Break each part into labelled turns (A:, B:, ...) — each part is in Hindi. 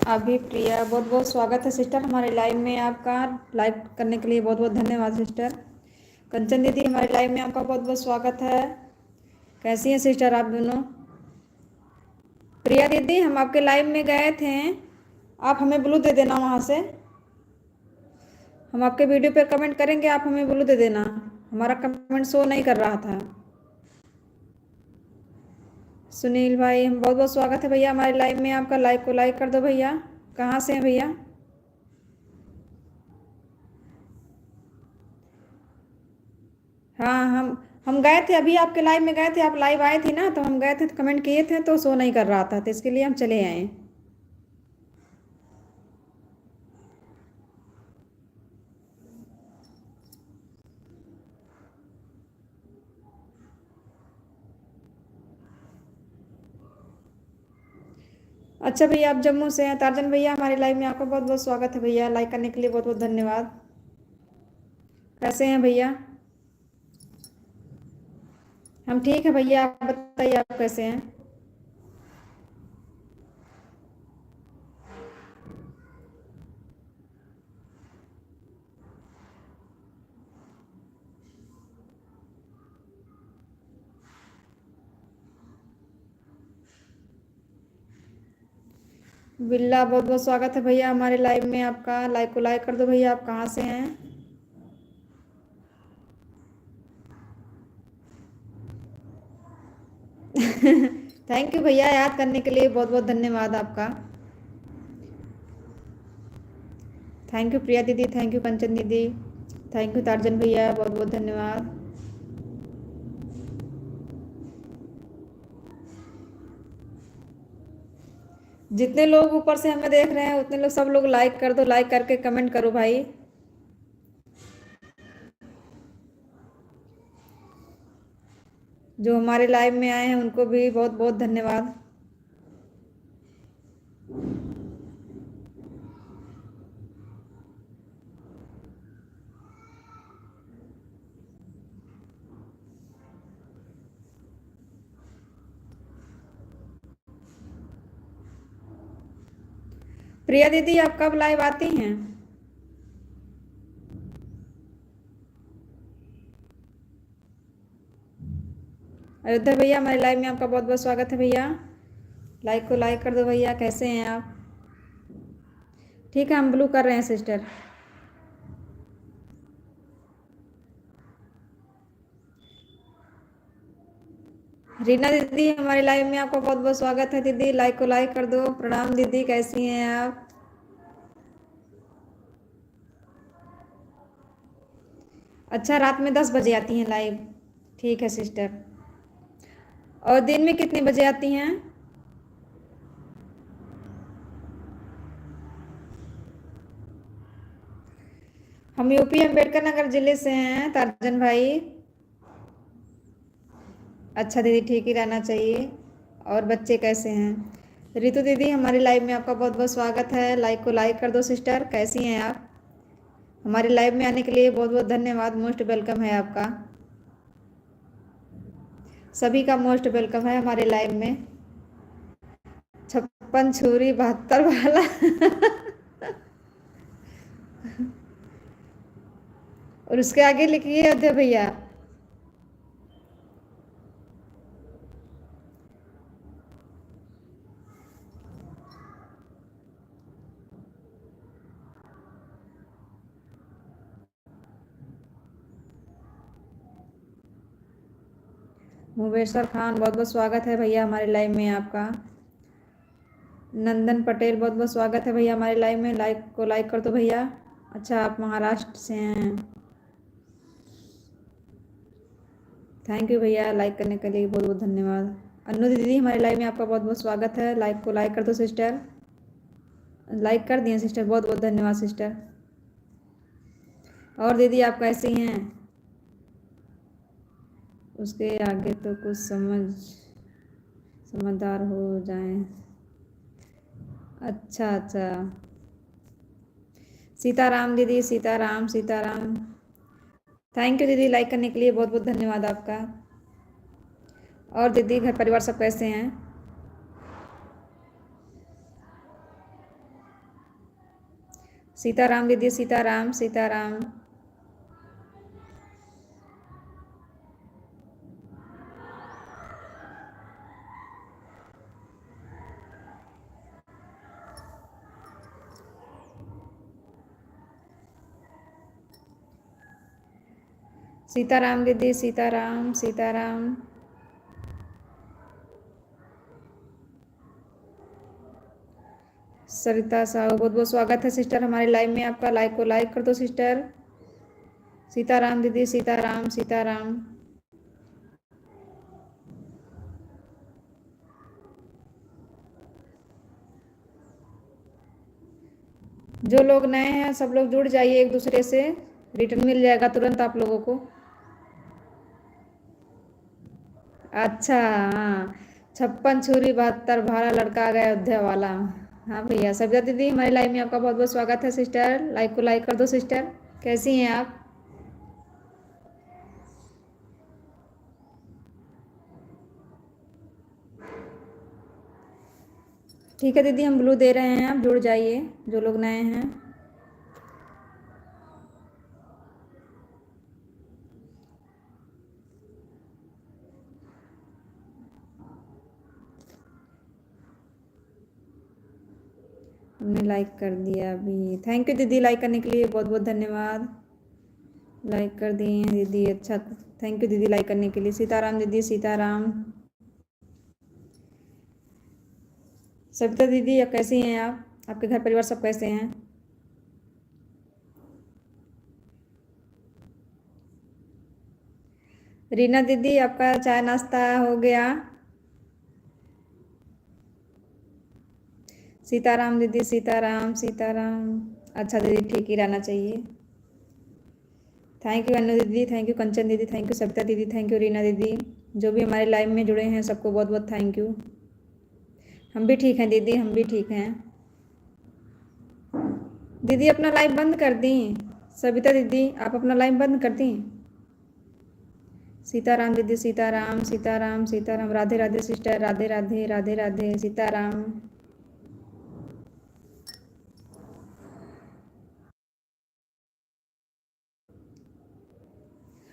A: अभी प्रिया, बहुत बहुत स्वागत है सिस्टर हमारे लाइव में आपका। लाइव करने के लिए बहुत बहुत धन्यवाद सिस्टर। कंचन दीदी, हमारे लाइव में आपका बहुत बहुत स्वागत है। कैसी हैं सिस्टर आप दोनों? प्रिया दीदी, हम आपके लाइव में गए थे, आप हमें ब्लू दे देना वहाँ से। हम आपके वीडियो पर कमेंट करेंगे, आप हमें ब्लू दे देना। हमारा कमेंट शो नहीं कर रहा था। सुनील भाई, हम बहुत बहुत स्वागत है भैया हमारे लाइव में आपका। लाइक को लाइक कर दो भैया। कहाँ से हैं भैया? हाँ, हम गए थे, अभी आपके लाइव में गए थे, आप लाइव आए थे ना, तो हम गए थे तो कमेंट किए थे तो शो नहीं कर रहा था, तो इसके लिए हम चले आए। अच्छा भैया, आप जम्मू से हैं। तारजन भैया, हमारे लाइव में आपका बहुत बहुत स्वागत है भैया। लाइक करने के लिए बहुत बहुत धन्यवाद। कैसे हैं भैया? हम ठीक है भैया, आप बताइए आप कैसे हैं? बिल्ला, बहुत बहुत स्वागत है भैया हमारे लाइव में आपका। लाइक को लाइक कर दो भैया। आप कहाँ से हैं? थैंक यू भैया, याद करने के लिए बहुत बहुत धन्यवाद आपका। थैंक यू प्रिया दीदी, थैंक यू कंचन दीदी, थैंक यू तारजन भैया, बहुत बहुत धन्यवाद। जितने लोग ऊपर से हमें देख रहे हैं उतने लोग, सब लोग लाइक कर दो। लाइक करके कमेंट करो भाई। जो हमारे लाइव में आए हैं उनको भी बहुत बहुत धन्यवाद। प्रिया दीदी, आप कब लाइव आती हैं? अयोध्या भैया, हमारे लाइव में आपका बहुत बहुत स्वागत है भैया। लाइक को लाइक कर दो भैया। कैसे हैं आप? ठीक है, हम ब्लू कर रहे हैं सिस्टर। रीना दीदी, हमारे लाइव में आपका बहुत बहुत स्वागत है दीदी। लाइक को लाइक कर दो। प्रणाम दीदी, कैसी हैं आप? अच्छा, रात में 10 बजे आती हैं लाइव? ठीक है सिस्टर। और दिन में कितने बजे आती हैं? हम यूपी अम्बेडकर नगर जिले से हैं तारजन भाई। अच्छा दीदी, ठीक ही रहना चाहिए। और बच्चे कैसे हैं? रितु दीदी, हमारे लाइव में आपका बहुत बहुत स्वागत है। लाइक को लाइक कर दो सिस्टर। कैसी हैं आप? हमारे लाइव में आने के लिए बहुत बहुत धन्यवाद। मोस्ट वेलकम है आपका। सभी का मोस्ट वेलकम है हमारे लाइव में। 56 छुरी 72 वाला। और उसके आगे लिखिए अयोध्या भैया। मुबेशर खान, बहुत बहुत स्वागत है भैया हमारे लाइव में आपका। नंदन पटेल, बहुत बहुत स्वागत है भैया हमारे लाइव में। लाइक को लाइक कर दो भैया। अच्छा, आप महाराष्ट्र से हैं? थैंक यू भैया, लाइक करने के लिए बहुत बहुत धन्यवाद। अनु दीदी, हमारे लाइव में आपका बहुत बहुत स्वागत है। लाइक को लाइक कर दो सिस्टर। लाइक कर दिए सिस्टर, बहुत बहुत धन्यवाद सिस्टर। और दीदी आप कैसी हैं? उसके आगे तो कुछ समझदार हो जाए। अच्छा अच्छा। सीताराम दीदी, सीताराम सीताराम। थैंक यू दीदी, लाइक करने के लिए बहुत बहुत धन्यवाद आपका। और दीदी, घर परिवार सब कैसे हैं? सीताराम दीदी, सीताराम, सीताराम। सीताराम दीदी, सीताराम, सीताराम। सरिता साहू, बहुत बहुत स्वागत है सिस्टर हमारे लाइव में आपका। लाइक को लाइक कर दो सिस्टर। सीताराम दीदी, सीताराम, सीताराम। जो लोग नए हैं सब लोग जुड़ जाइए एक दूसरे से, रिटर्न मिल जाएगा तुरंत आप लोगों को। अच्छा, हाँ, 56 छुरी 72 भाला लड़का आ गया अयोध्या वाला। हाँ भैया, सब्जा दीदी हमारे लाइव में आपका बहुत बहुत स्वागत है सिस्टर। लाइक को लाइक कर दो सिस्टर। कैसी हैं आप? ठीक है दीदी, हम ब्लू दे रहे हैं, आप जुड़ जाइए जो लोग नए हैं। हमने लाइक कर दिया अभी। थैंक यू दीदी, लाइक करने के लिए बहुत बहुत धन्यवाद। लाइक कर दिए हैं दीदी, अच्छा। थैंक यू दीदी लाइक करने के लिए। सीताराम दीदी, सीताराम। सविता दीदी आप कैसी हैं? आप, आपके घर परिवार सब कैसे हैं? रीना दीदी आपका चाय नाश्ता हो गया? सीताराम दीदी, सीताराम, सीताराम। अच्छा दीदी, ठीक ही रहना चाहिए। थैंक यू अनु दीदी, थैंक यू कंचन दीदी, थैंक यू सविता दीदी, थैंक यू रीना दीदी। जो भी हमारे लाइव में जुड़े हैं सबको बहुत बहुत थैंक यू। हम भी ठीक हैं दीदी, हम भी ठीक हैं। दीदी अपना लाइव बंद कर दी। सविता दीदी आप अपना लाइव बंद कर दी। सीताराम दीदी, सीताराम, सीताराम, सीताराम। राधे राधे सिस्टर, राधे राधे, राधे राधे, सीताराम।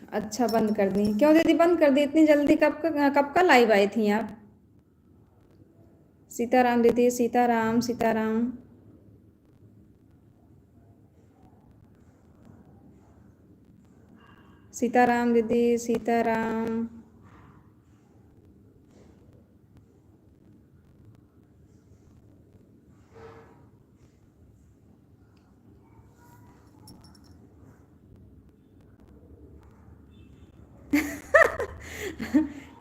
A: अच्छा, बंद कर दी क्यों दीदी? बंद कर दी इतनी जल्दी? कब का लाइव आई थी आप? सीताराम दीदी, सीताराम, सीताराम। सीताराम दीदी, सीताराम।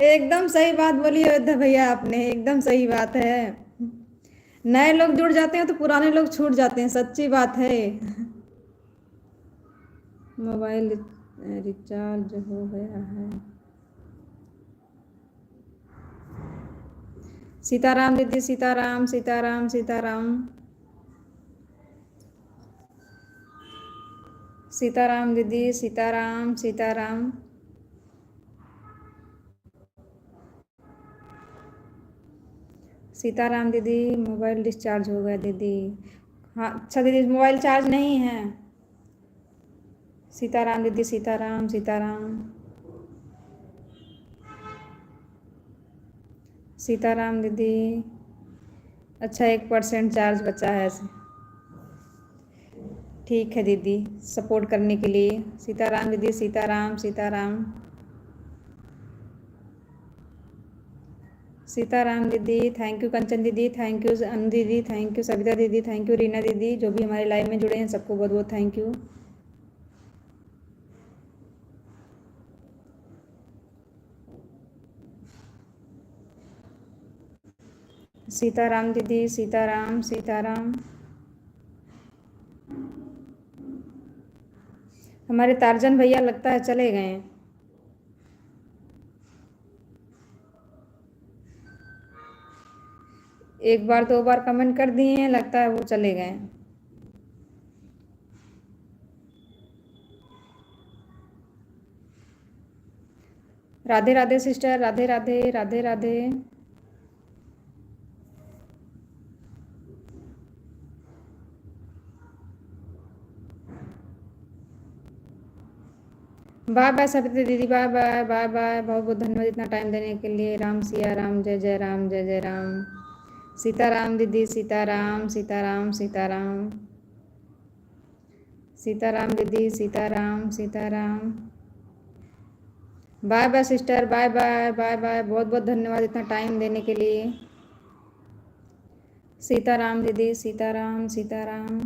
A: एकदम सही बात बोली अयोध्या भैया आपने, एकदम सही बात है। नए लोग जुड़ जाते हैं तो पुराने लोग छूट जाते हैं, सच्ची बात है। मोबाइल रिचार्ज हो गया है। सीताराम दीदी, सीताराम, सीताराम, सीताराम। सीताराम दीदी, सीताराम, सीताराम। सीताराम दीदी, मोबाइल डिस्चार्ज हो गया दीदी। हाँ अच्छा दीदी, मोबाइल चार्ज नहीं है। सीताराम दीदी, सीताराम, सीताराम। सीताराम दीदी। अच्छा, 1% चार्ज बचा है। ठीक है दीदी, सपोर्ट करने के लिए। सीताराम दीदी, सीताराम, सीताराम। सीताराम दीदी, थैंक यू कंचन दीदी, थैंक यू अनु दीदी, थैंक यू सविता दीदी, थैंक यू रीना दीदी। जो भी हमारे लाइव में जुड़े हैं सबको बहुत बहुत थैंक यू। सीताराम दीदी, सीताराम, सीताराम। हमारे तारजन भैया लगता है चले गए हैं। एक बार दो बार कमेंट कर दिए हैं, लगता है वो चले गए। Radhe Radhe sister, Radhe Radhe, Radhe Radhe. Bye bye Savita दीदी, बाय बाय बाय बाय, बहुत बहुत धन्यवाद इतना टाइम देने के लिए। राम सिया राम, जय जय राम, जय जय राम। सीताराम दीदी, सीताराम सीताराम सीताराम। सीताराम दीदी, Sitaram Sitaram. Bye bye sister, bye bye bye bye, बहुत बहुत धन्यवाद इतना टाइम देने के लिए। सीताराम दीदी, Sitaram Sitaram.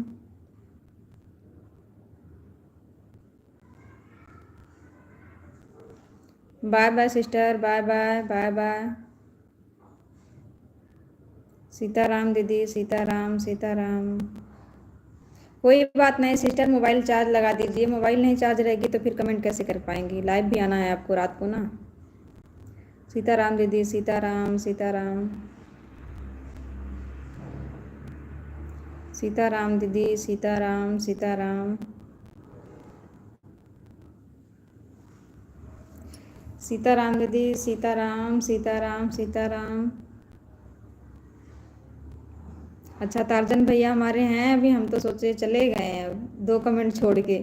A: Bye bye sister, bye bye bye bye. Sitaram दीदी, सीताराम सीताराम। कोई बात नहीं सिस्टर, मोबाइल चार्ज लगा दीजिए, मोबाइल नहीं चार्ज रहेगी तो फिर कमेंट कैसे कर पाएंगी, लाइव भी आना है आपको रात को ना। सीताराम दीदी, सीताराम सीताराम। सीताराम दीदी, सीताराम सीताराम। सीताराम दीदी, सीताराम सीताराम सीताराम। अच्छा टार्जन भैया हमारे हैं अभी, हम तो सोचे चले गए हैं अब, 2 कमेंट छोड़ के।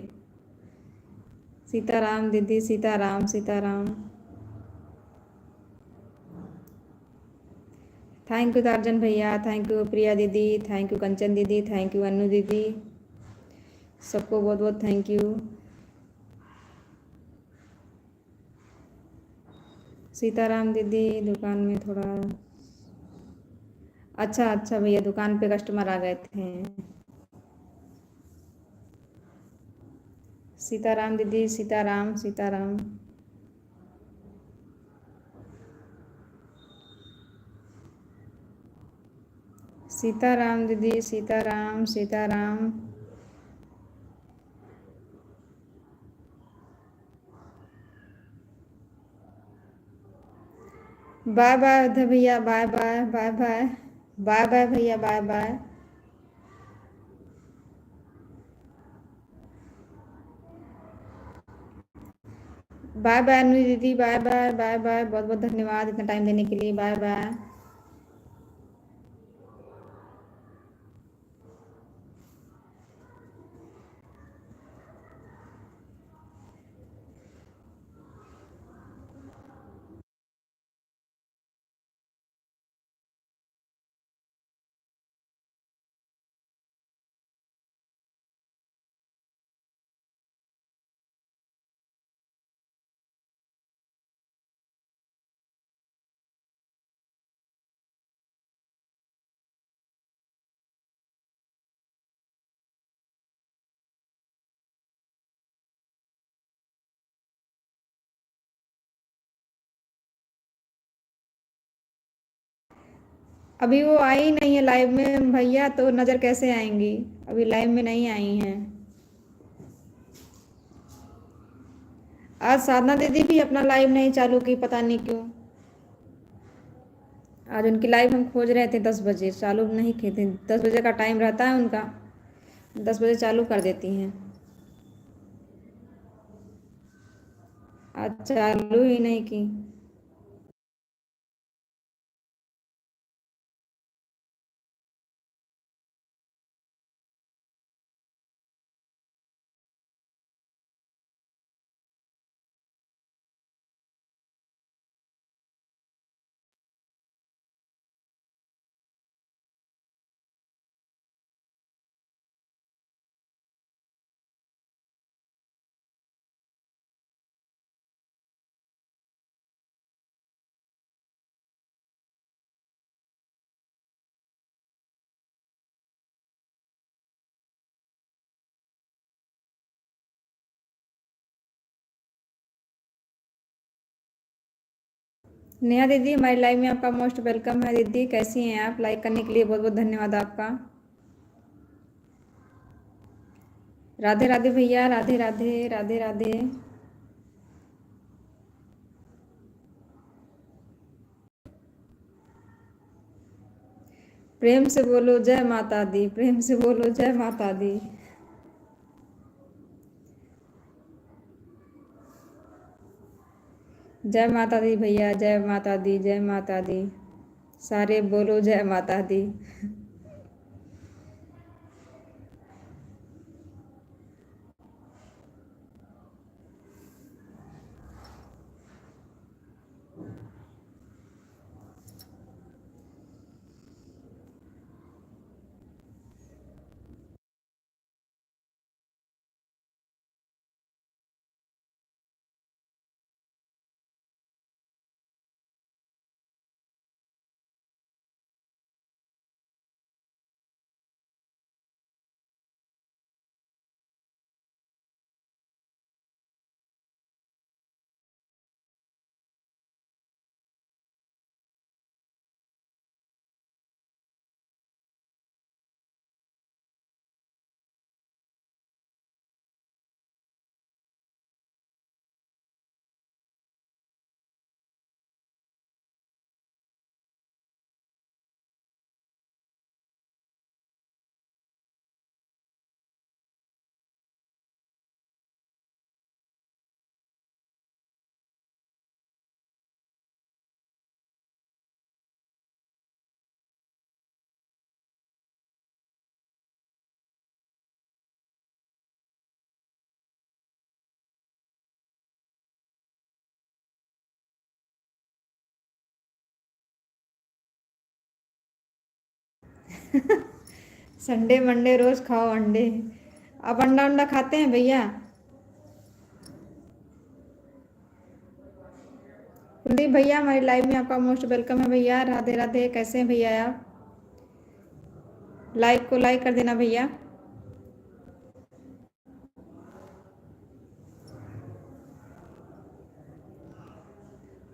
A: सीताराम दीदी, Sitaram Sitaram. Thank you torsion भैया, थैंक यू प्रिया दीदी, थैंक यू कंचन दीदी, थैंक यू अनु दीदी, सबको बहुत बहुत थैंक यू। सीताराम दीदी दुकान में थोड़ा, अच्छा अच्छा भैया दुकान पे कस्टमर आ गए थे। सीताराम दीदी, सीताराम सीताराम। सीताराम दीदी, सीताराम सीताराम। बाय बाय उधर भैया, bye bye bye bye. Bye bye भैया, bye bye. Bye bye Anu दीदी, बाय बाय बाय बाय, बहुत बहुत धन्यवाद इतना टाइम देने के लिए, बाय बाय। अभी वो आई नहीं है लाइव में भैया, तो नज़र कैसे आएंगी, अभी लाइव में नहीं आई हैं। आज साधना दीदी भी अपना लाइव नहीं चालू की, पता नहीं क्यों। आज उनकी लाइव हम खोज रहे थे 10 बजे, चालू नहीं किए थे, 10 बजे का टाइम रहता है उनका, 10 बजे चालू कर देती हैं। आज चालू ही नहीं की। नेहा दीदी हमारी लाइव में आपका मोस्ट वेलकम है दीदी, कैसी हैं आप, लाइक करने के लिए बहुत बहुत धन्यवाद आपका। राधे राधे भैया, राधे राधे राधे राधे। प्रेम से बोलो जय माता दी, प्रेम से बोलो जय माता दी। जय माता दी भैया, जय माता दी, जय माता दी, सारे बोलो जय माता दी। संडे मंडे रोज खाओ अंडे। आप अंडा अंडा खाते हैं भैया? कुलदीप भैया हमारी लाइव में आपका मोस्ट वेलकम है भैया। राधे राधे, कैसे हैं भैया आप? लाइव को लाइक कर देना भैया।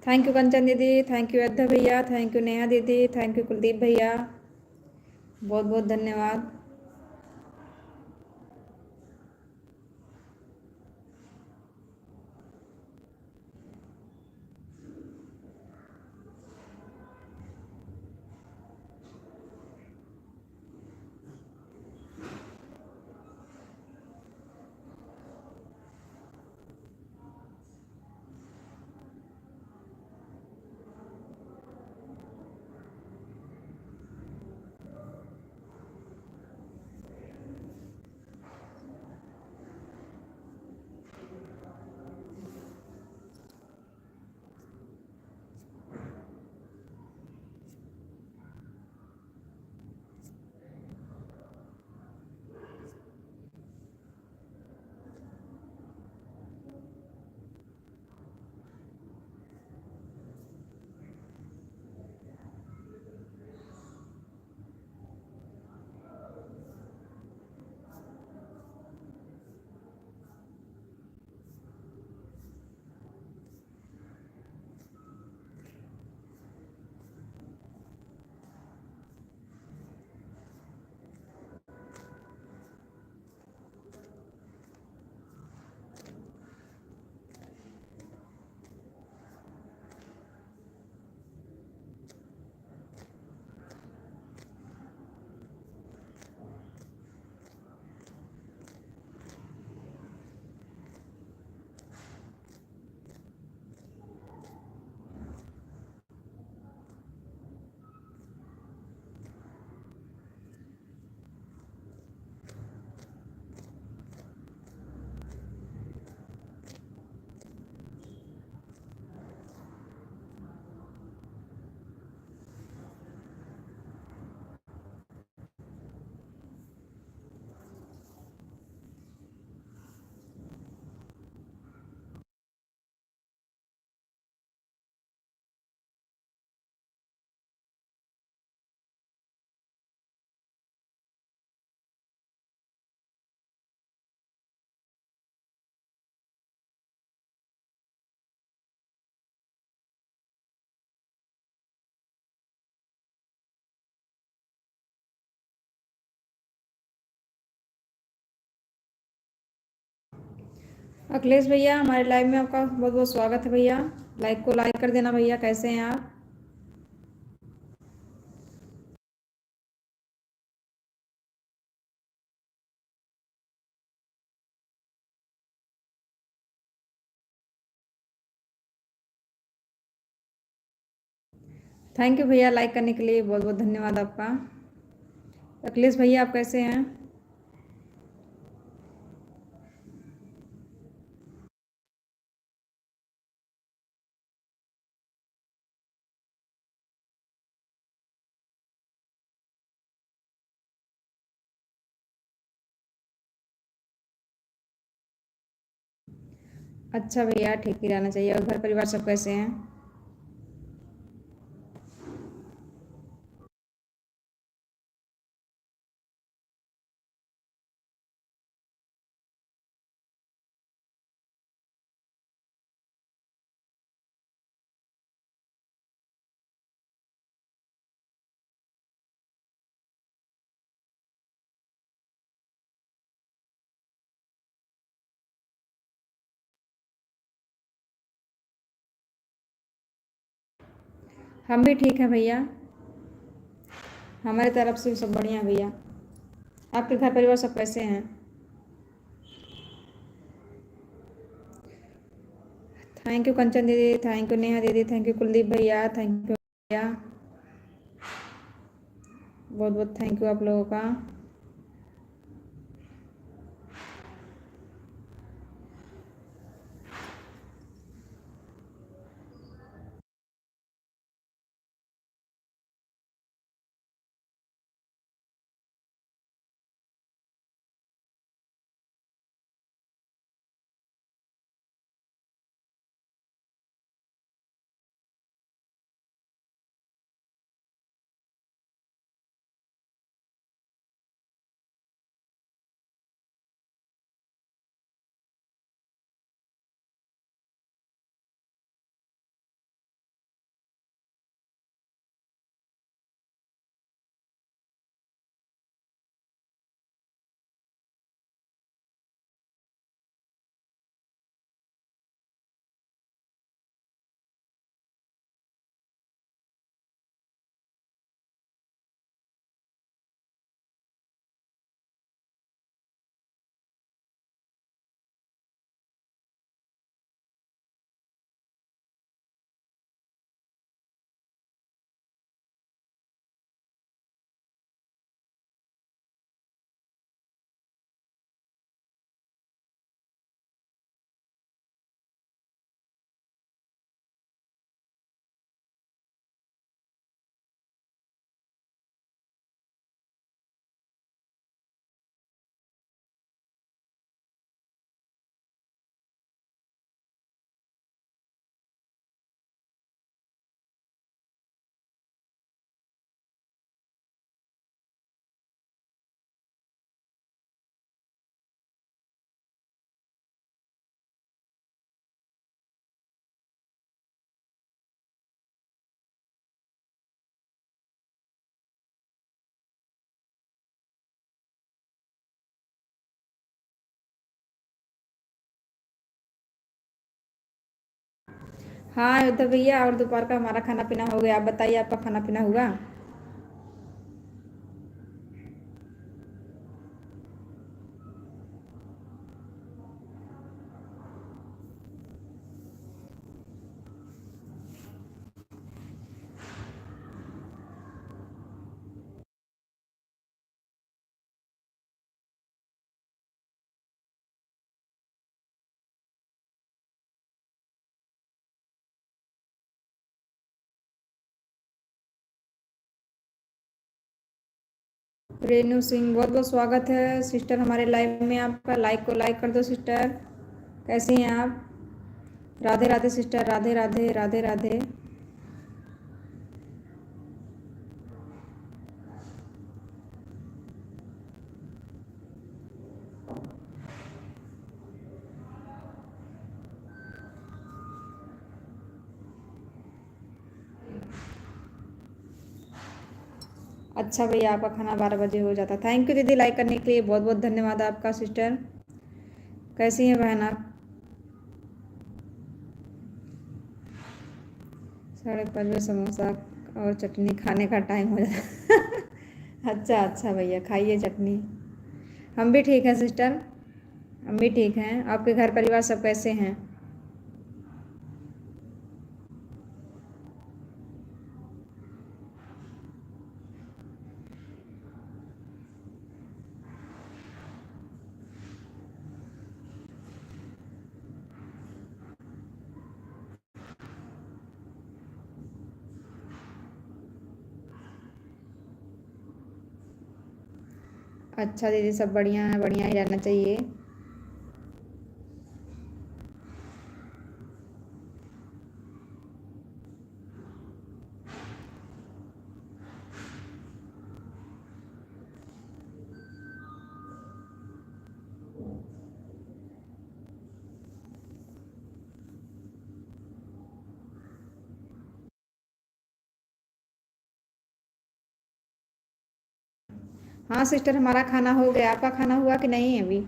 A: थैंक यू कंचन दीदी, थैंक यू अद्धा भैया, थैंक यू नेहा दीदी, थैंक यू कुलदीप भैया, बहुत बहुत धन्यवाद। अखिलेश भैया हमारे लाइव में आपका बहुत बहुत स्वागत है भैया। लाइव को लाइक कर देना भैया, कैसे हैं आप? थैंक यू भैया, लाइक करने के लिए बहुत बहुत धन्यवाद आपका। अखिलेश भैया आप कैसे हैं? अच्छा भैया, ठीक ही रहना चाहिए। और घर परिवार सब कैसे हैं? हम भी ठीक हैं भैया, हमारी तरफ से सब बढ़िया है भैया। आपके घर परिवार सब कैसे हैं? थैंक यू कंचन दीदी, थैंक यू नेहा दीदी, थैंक यू कुलदीप भैया, थैंक यू भैया, बहुत बहुत थैंक यू आप लोगों का। हाँ अयोध्या भैया, और दोपहर का हमारा खाना पीना हो गया। आप बताइए, आपका खाना पीना हुआ? रेनू सिंह, बहुत बहुत स्वागत है सिस्टर हमारे लाइव में आपका। लाइक को लाइक कर दो सिस्टर। कैसी हैं आप? राधे राधे सिस्टर, राधे राधे, राधे राधे। अच्छा भैया, आपका खाना 12 बजे हो जाता। थैंक यू दीदी, लाइक करने के लिए बहुत बहुत धन्यवाद आपका सिस्टर। कैसी हैं बहन आप? 5:30 बजे समोसा और चटनी खाने का टाइम हो जाता। अच्छा अच्छा भैया, खाइए चटनी। हम भी ठीक हैं सिस्टर, हम भी ठीक हैं। आपके घर परिवार सब कैसे हैं? अच्छा दीदी, सब बढ़िया है, बढ़िया ही रहना चाहिए। हाँ सिस्टर, हमारा खाना हो गया। आपका खाना हुआ कि नहीं अभी?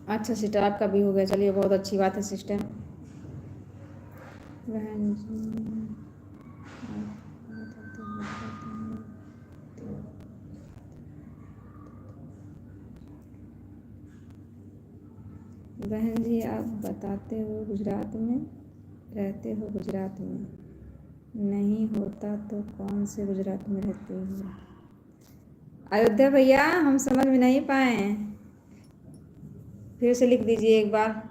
A: अच्छा सिस्टर, आपका भी हो गया, चलिए बहुत अच्छी बात है सिस्टर। बहन जी, बहन जी आप बताते हो गुजरात में रहते हो? गुजरात में नहीं होता तो कौन से गुजरात में रहते हो? अयोध्या भैया, हम समझ में नहीं पाए हैं, फिर से लिख दीजिए एक बार।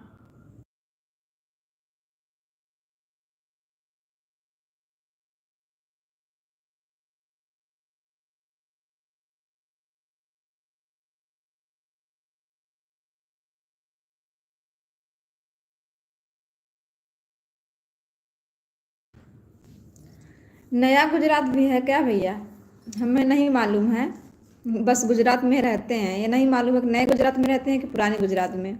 A: नया गुजरात भी है क्या भैया? हमें नहीं मालूम है, बस गुजरात में रहते हैं। ये नहीं मालूम है कि नए गुजरात में रहते हैं कि पुराने गुजरात में।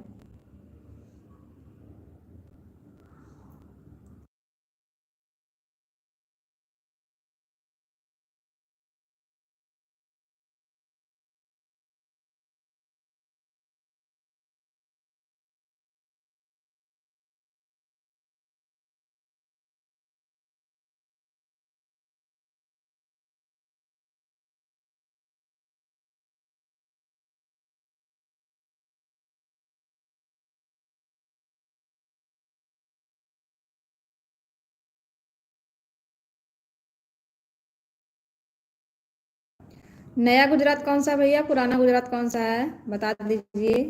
A: नया गुजरात कौन सा भैया, पुराना गुजरात कौन सा है, बता दीजिए।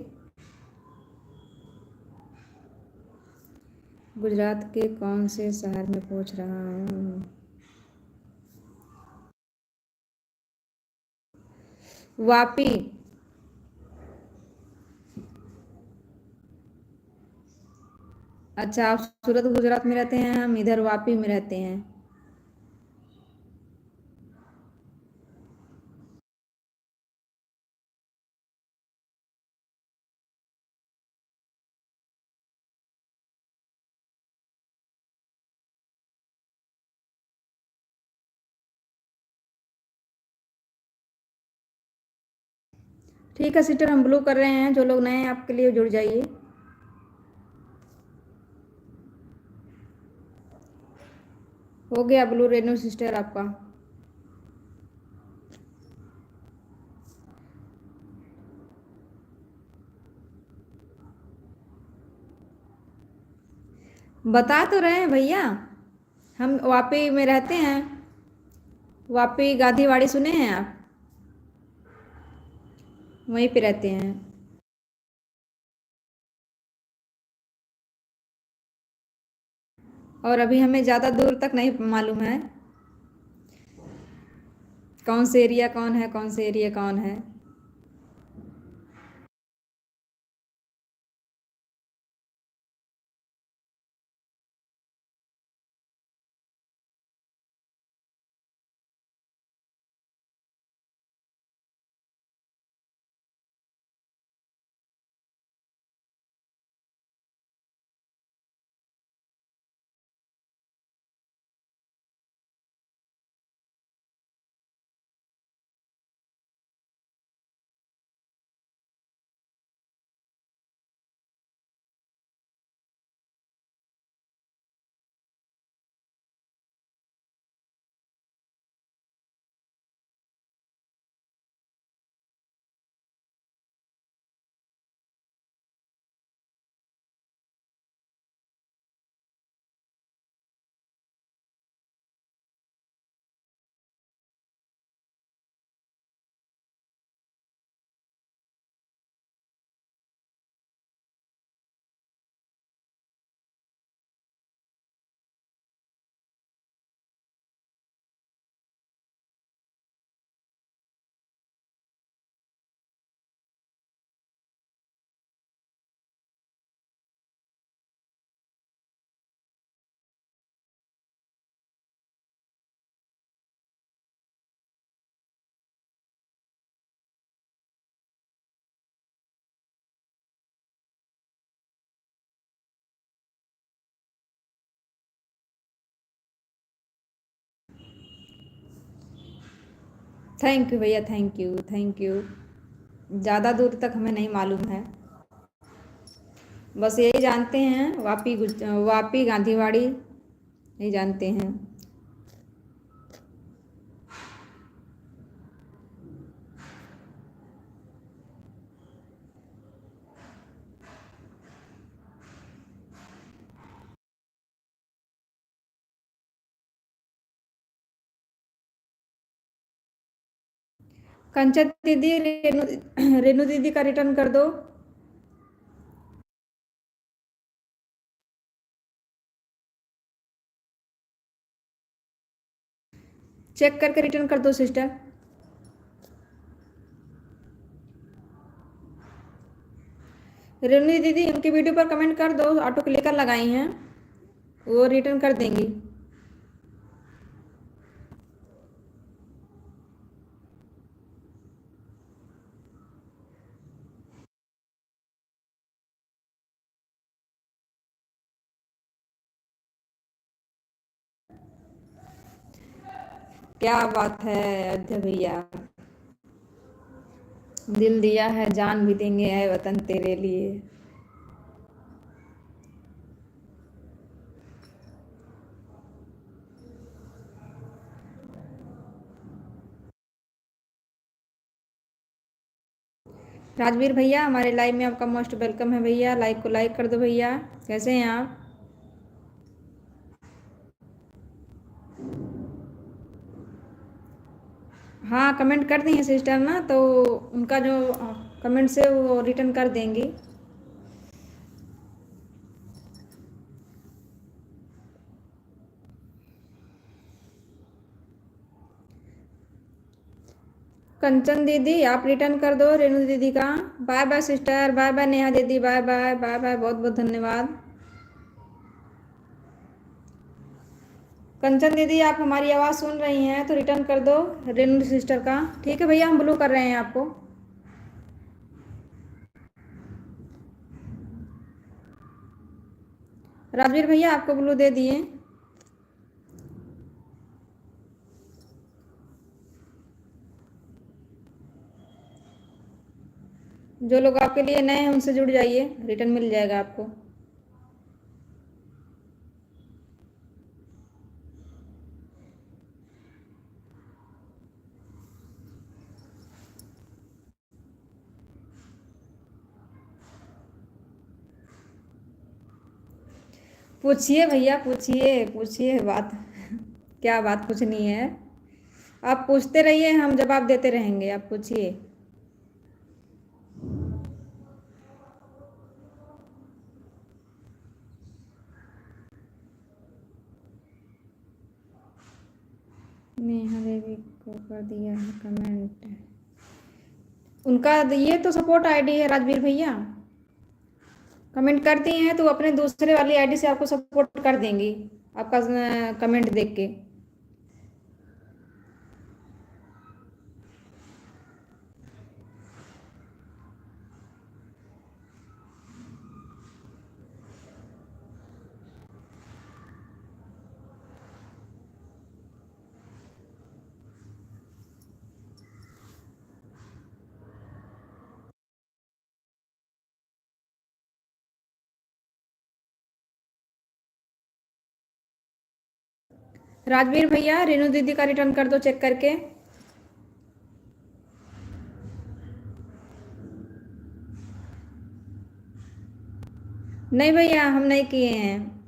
A: गुजरात के कौन से शहर में पूछ रहा हूँ? वापी। अच्छा, आप सूरत गुजरात में रहते हैं, हम इधर वापी में रहते हैं। ठीक है सिस्टर, हम ब्लू कर रहे हैं। जो लोग नए हैं आपके लिए जुड़ जाइए। हो गया ब्लू रेनू सिस्टर आपका। बता तो रहे हैं भैया, हम वापी में रहते हैं। वापी गांधीवाड़ी सुने हैं आप? वहीं पे रहते हैं। और अभी हमें ज़्यादा दूर तक नहीं मालूम है कौन से एरिया कौन है, कौन से एरिया कौन है। थैंक यू भैया, थैंक यू थैंक यू। ज़्यादा दूर तक हमें नहीं मालूम है, बस यही जानते हैं वापी गांधीवाड़ी यही जानते हैं। कंचन दीदी, रेनू दीदी का रिटर्न कर दो। चेक करके रिटर्न कर दो सिस्टर। रेनू दीदी उनकी वीडियो पर कमेंट कर दो, ऑटो क्लिकर लगाई हैं, वो रिटर्न कर देंगी। क्या बात है अयोध्या भैया, दिल दिया है जान भी देंगे है वतन तेरे लिए। राजवीर भैया हमारे लाइव में आपका मोस्ट वेलकम है भैया, लाइक को लाइक कर दो भैया। कैसे हैं आप? हाँ कमेंट कर दी हैं सिस्टर ना, तो उनका जो कमेंट से वो रिटर्न कर देंगी। कंचन दीदी आप रिटर्न कर दो रेणु दीदी का। Bye bye sister, bye bye Neha दीदी, बाय बाय बाय बाय, बहुत बहुत धन्यवाद। कंचन दीदी आप हमारी आवाज़ सुन रही हैं तो रिटर्न कर दो रेणु सिस्टर का। ठीक है भैया, हम ब्लू कर रहे हैं आपको। राजवीर भैया आपको ब्लू दे दिए। जो लोग आपके लिए नए हैं उनसे जुड़ जाइए, रिटर्न मिल जाएगा आपको। पूछिए भैया, पूछिए पूछिए बात। क्या बात पूछनी है? आप पूछते रहिए, हम जवाब देते रहेंगे, आप पूछिए। नेहा देवी को कर दिया है कमेंट। उनका ये तो सपोर्ट आईडी है राजवीर भैया। कमेंट करती हैं तो अपने दूसरे वाली आईडी से आपको सपोर्ट कर देंगी, आपका कमेंट देख के। राजवीर भैया, रेनू दीदी का रिटर्न कर दो चेक करके। नहीं भैया, हम नहीं किए हैं।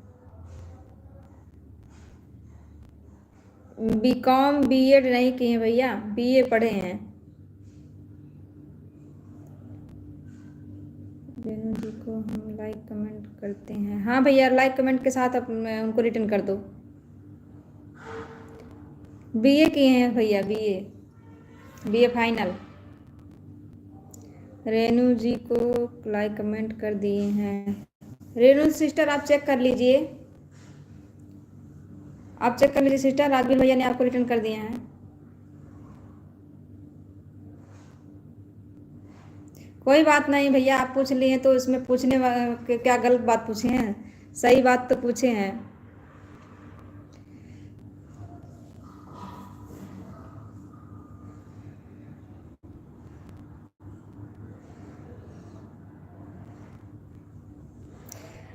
A: बीकॉम बीएड नहीं किए हैं भैया, बीए पढ़े हैं। रेनू जी को हम लाइक कमेंट करते हैं। हाँ भैया, लाइक कमेंट के साथ उनको रिटर्न कर दो। बीए किए हैं भैया, बीए, बीए फाइनल। रेनू जी को लाइक कमेंट कर दिए हैं। रेनू सिस्टर आप चेक कर लीजिए, आप चेक कर लीजिए सिस्टर, राजवीर भैया ने आपको रिटर्न कर दिए हैं। कोई बात नहीं भैया, आप पूछ लिए तो इसमें पूछने क्या गलत बात पूछे हैं? सही बात तो पूछे हैं।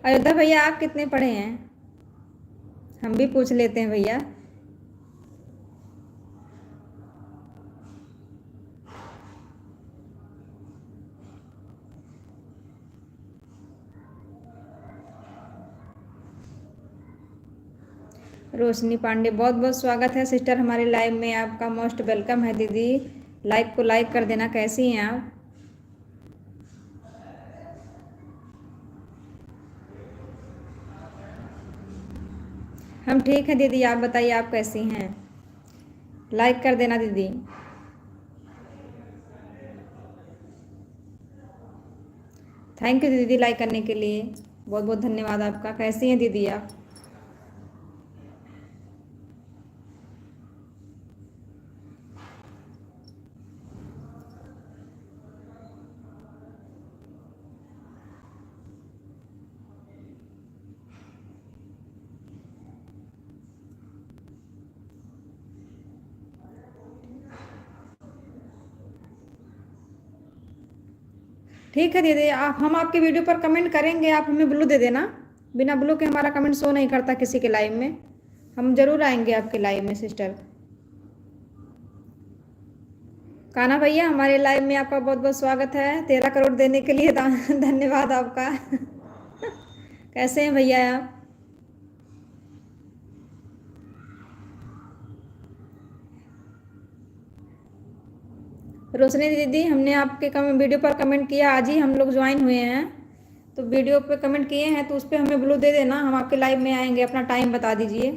A: अयोध्या भैया, आप कितने पढ़े हैं? हम भी पूछ लेते हैं भैया। रोशनी पांडे, बहुत बहुत स्वागत है सिस्टर हमारे लाइव में, आपका मोस्ट वेलकम है दीदी। लाइक को लाइक कर देना। कैसी हैं आप? हम ठीक हैं दीदी, आप बताइए आप कैसी हैं? लाइक कर देना दीदी। थैंक यू दीदी लाइक करने के लिए, बहुत बहुत धन्यवाद आपका। कैसी हैं दीदी आप? ठीक है दीदी, आप हम आपके वीडियो पर कमेंट करेंगे, आप हमें ब्लू दे देना। बिना ब्लू के हमारा कमेंट शो नहीं करता किसी के लाइव में। हम जरूर आएंगे आपके लाइव में सिस्टर। कान्हा भैया, हमारे लाइव में आपका बहुत बहुत स्वागत है। 13 करोड़ देने के लिए धन्यवाद आपका। कैसे हैं भैया आप? रोशनी दीदी, हमने आपके वीडियो पर कमेंट किया, आज ही हम लोग ज्वाइन हुए हैं, तो वीडियो पे कमेंट किए हैं तो उस पर हमें ब्लू दे देना, हम आपके लाइव में आएंगे। अपना टाइम बता दीजिए।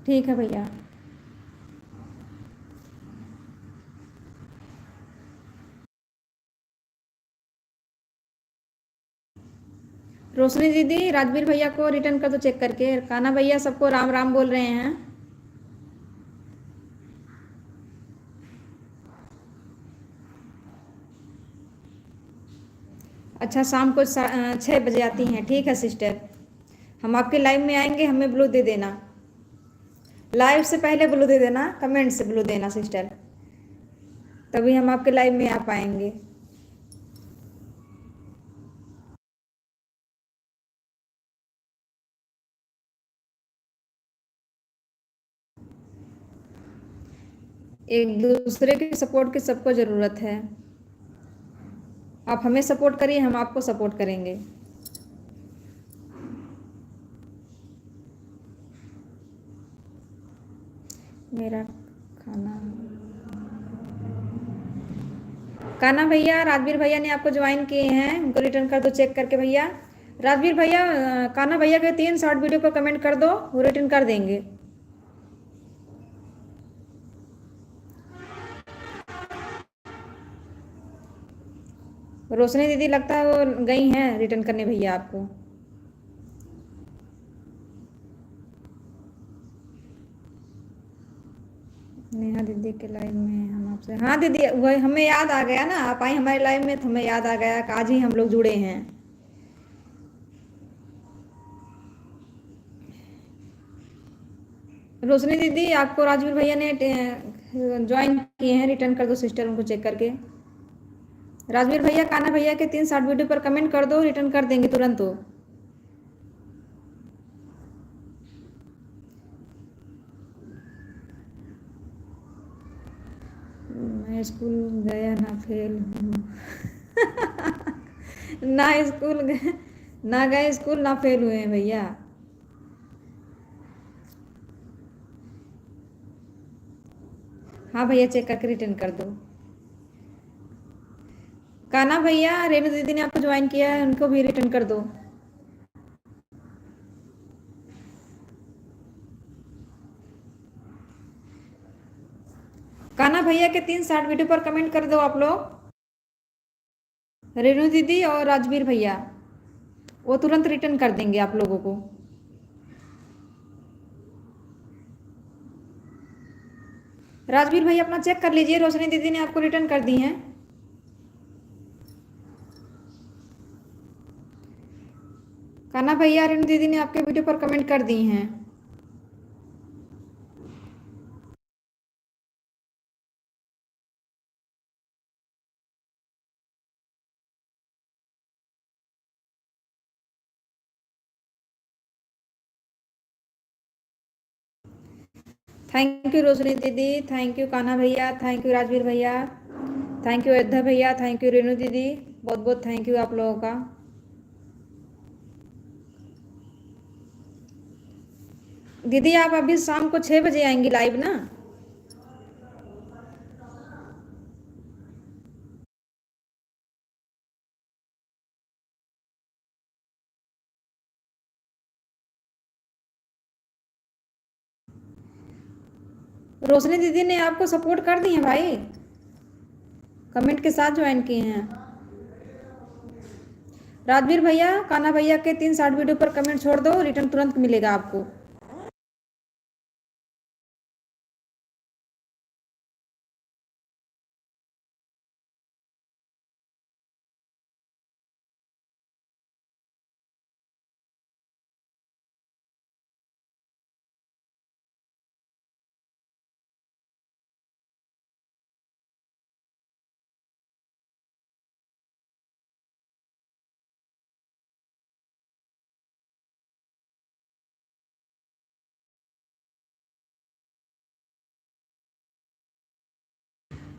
A: ठीक है भैया। रोशनी दीदी, राजवीर भैया को रिटर्न कर दो चेक करके। कान्हा भैया, सबको राम राम बोल रहे हैं। अच्छा, शाम को 6 बजे आती हैं। ठीक है सिस्टर, हम आपके लाइव में आएंगे, हमें ब्लू दे देना। लाइव से पहले ब्लू दे देना, कमेंट से ब्लू देना सिस्टर, तभी हम आपके लाइव में आ पाएंगे। एक दूसरे के सपोर्ट की सबको ज़रूरत है। आप हमें सपोर्ट करिए, हम आपको सपोर्ट करेंगे। मेरा खाना, कान्हा भैया, राजवीर भैया ने आपको ज्वाइन किए हैं, उनको रिटर्न कर दो चेक करके भैया। राजवीर भैया, कान्हा भैया के 3 शॉर्ट वीडियो पर कमेंट कर दो, वो रिटर्न कर देंगे। रोशनी दीदी लगता है वो गई हैं रिटर्न करने भैया आपको। नेहा दीदी के लाइव में हम आपसे, हाँ दीदी वही हमें याद आ गया ना, आप आई हमारे लाइव में तो हमें याद आ गया कि आज ही हम लोग जुड़े हैं। रोशनी दीदी आपको राजवीर भैया ने ज्वाइन किए हैं, रिटर्न कर दो सिस्टर, उनको चेक करके। राजवीर भैया, कान्हा भैया के 3 शॉर्ट वीडियो पर कमेंट कर दो, रिटर्न कर देंगे तुरंत हो। मैं स्कूल गया ना फेल हूँ। ना स्कूल गए, ना गए स्कूल, ना फेल हुए हैं भैया। हाँ भैया चेक करके रिटर्न कर दो। कान्हा भैया, रेणु दीदी ने आपको ज्वाइन किया है, उनको भी रिटर्न कर दो। कान्हा भैया के 3 शॉर्ट वीडियो पर कमेंट कर दो आप लोग, रेणु दीदी और राजवीर भैया, वो तुरंत रिटर्न कर देंगे आप लोगों को। राजवीर भैया अपना चेक कर लीजिए, रोशनी दीदी ने आपको रिटर्न कर दी हैं। कान्हा भैया, रेणु दीदी ने आपके वीडियो पर कमेंट कर दी हैं। थैंक यू रोशनी दीदी, थैंक यू कान्हा भैया, थैंक यू राजवीर भैया, थैंक यू अयोध्या भैया, थैंक यू रेणु दीदी, बहुत बहुत थैंक यू आप लोगों का। दीदी आप अभी शाम को 6 बजे आएंगी लाइव ना? रोशनी दीदी ने आपको सपोर्ट कर दी है भाई, कमेंट के साथ ज्वाइन किए हैं। राजवीर भैया, कान्हा भैया के 3 शॉर्ट वीडियो पर कमेंट छोड़ दो, रिटर्न तुरंत मिलेगा आपको।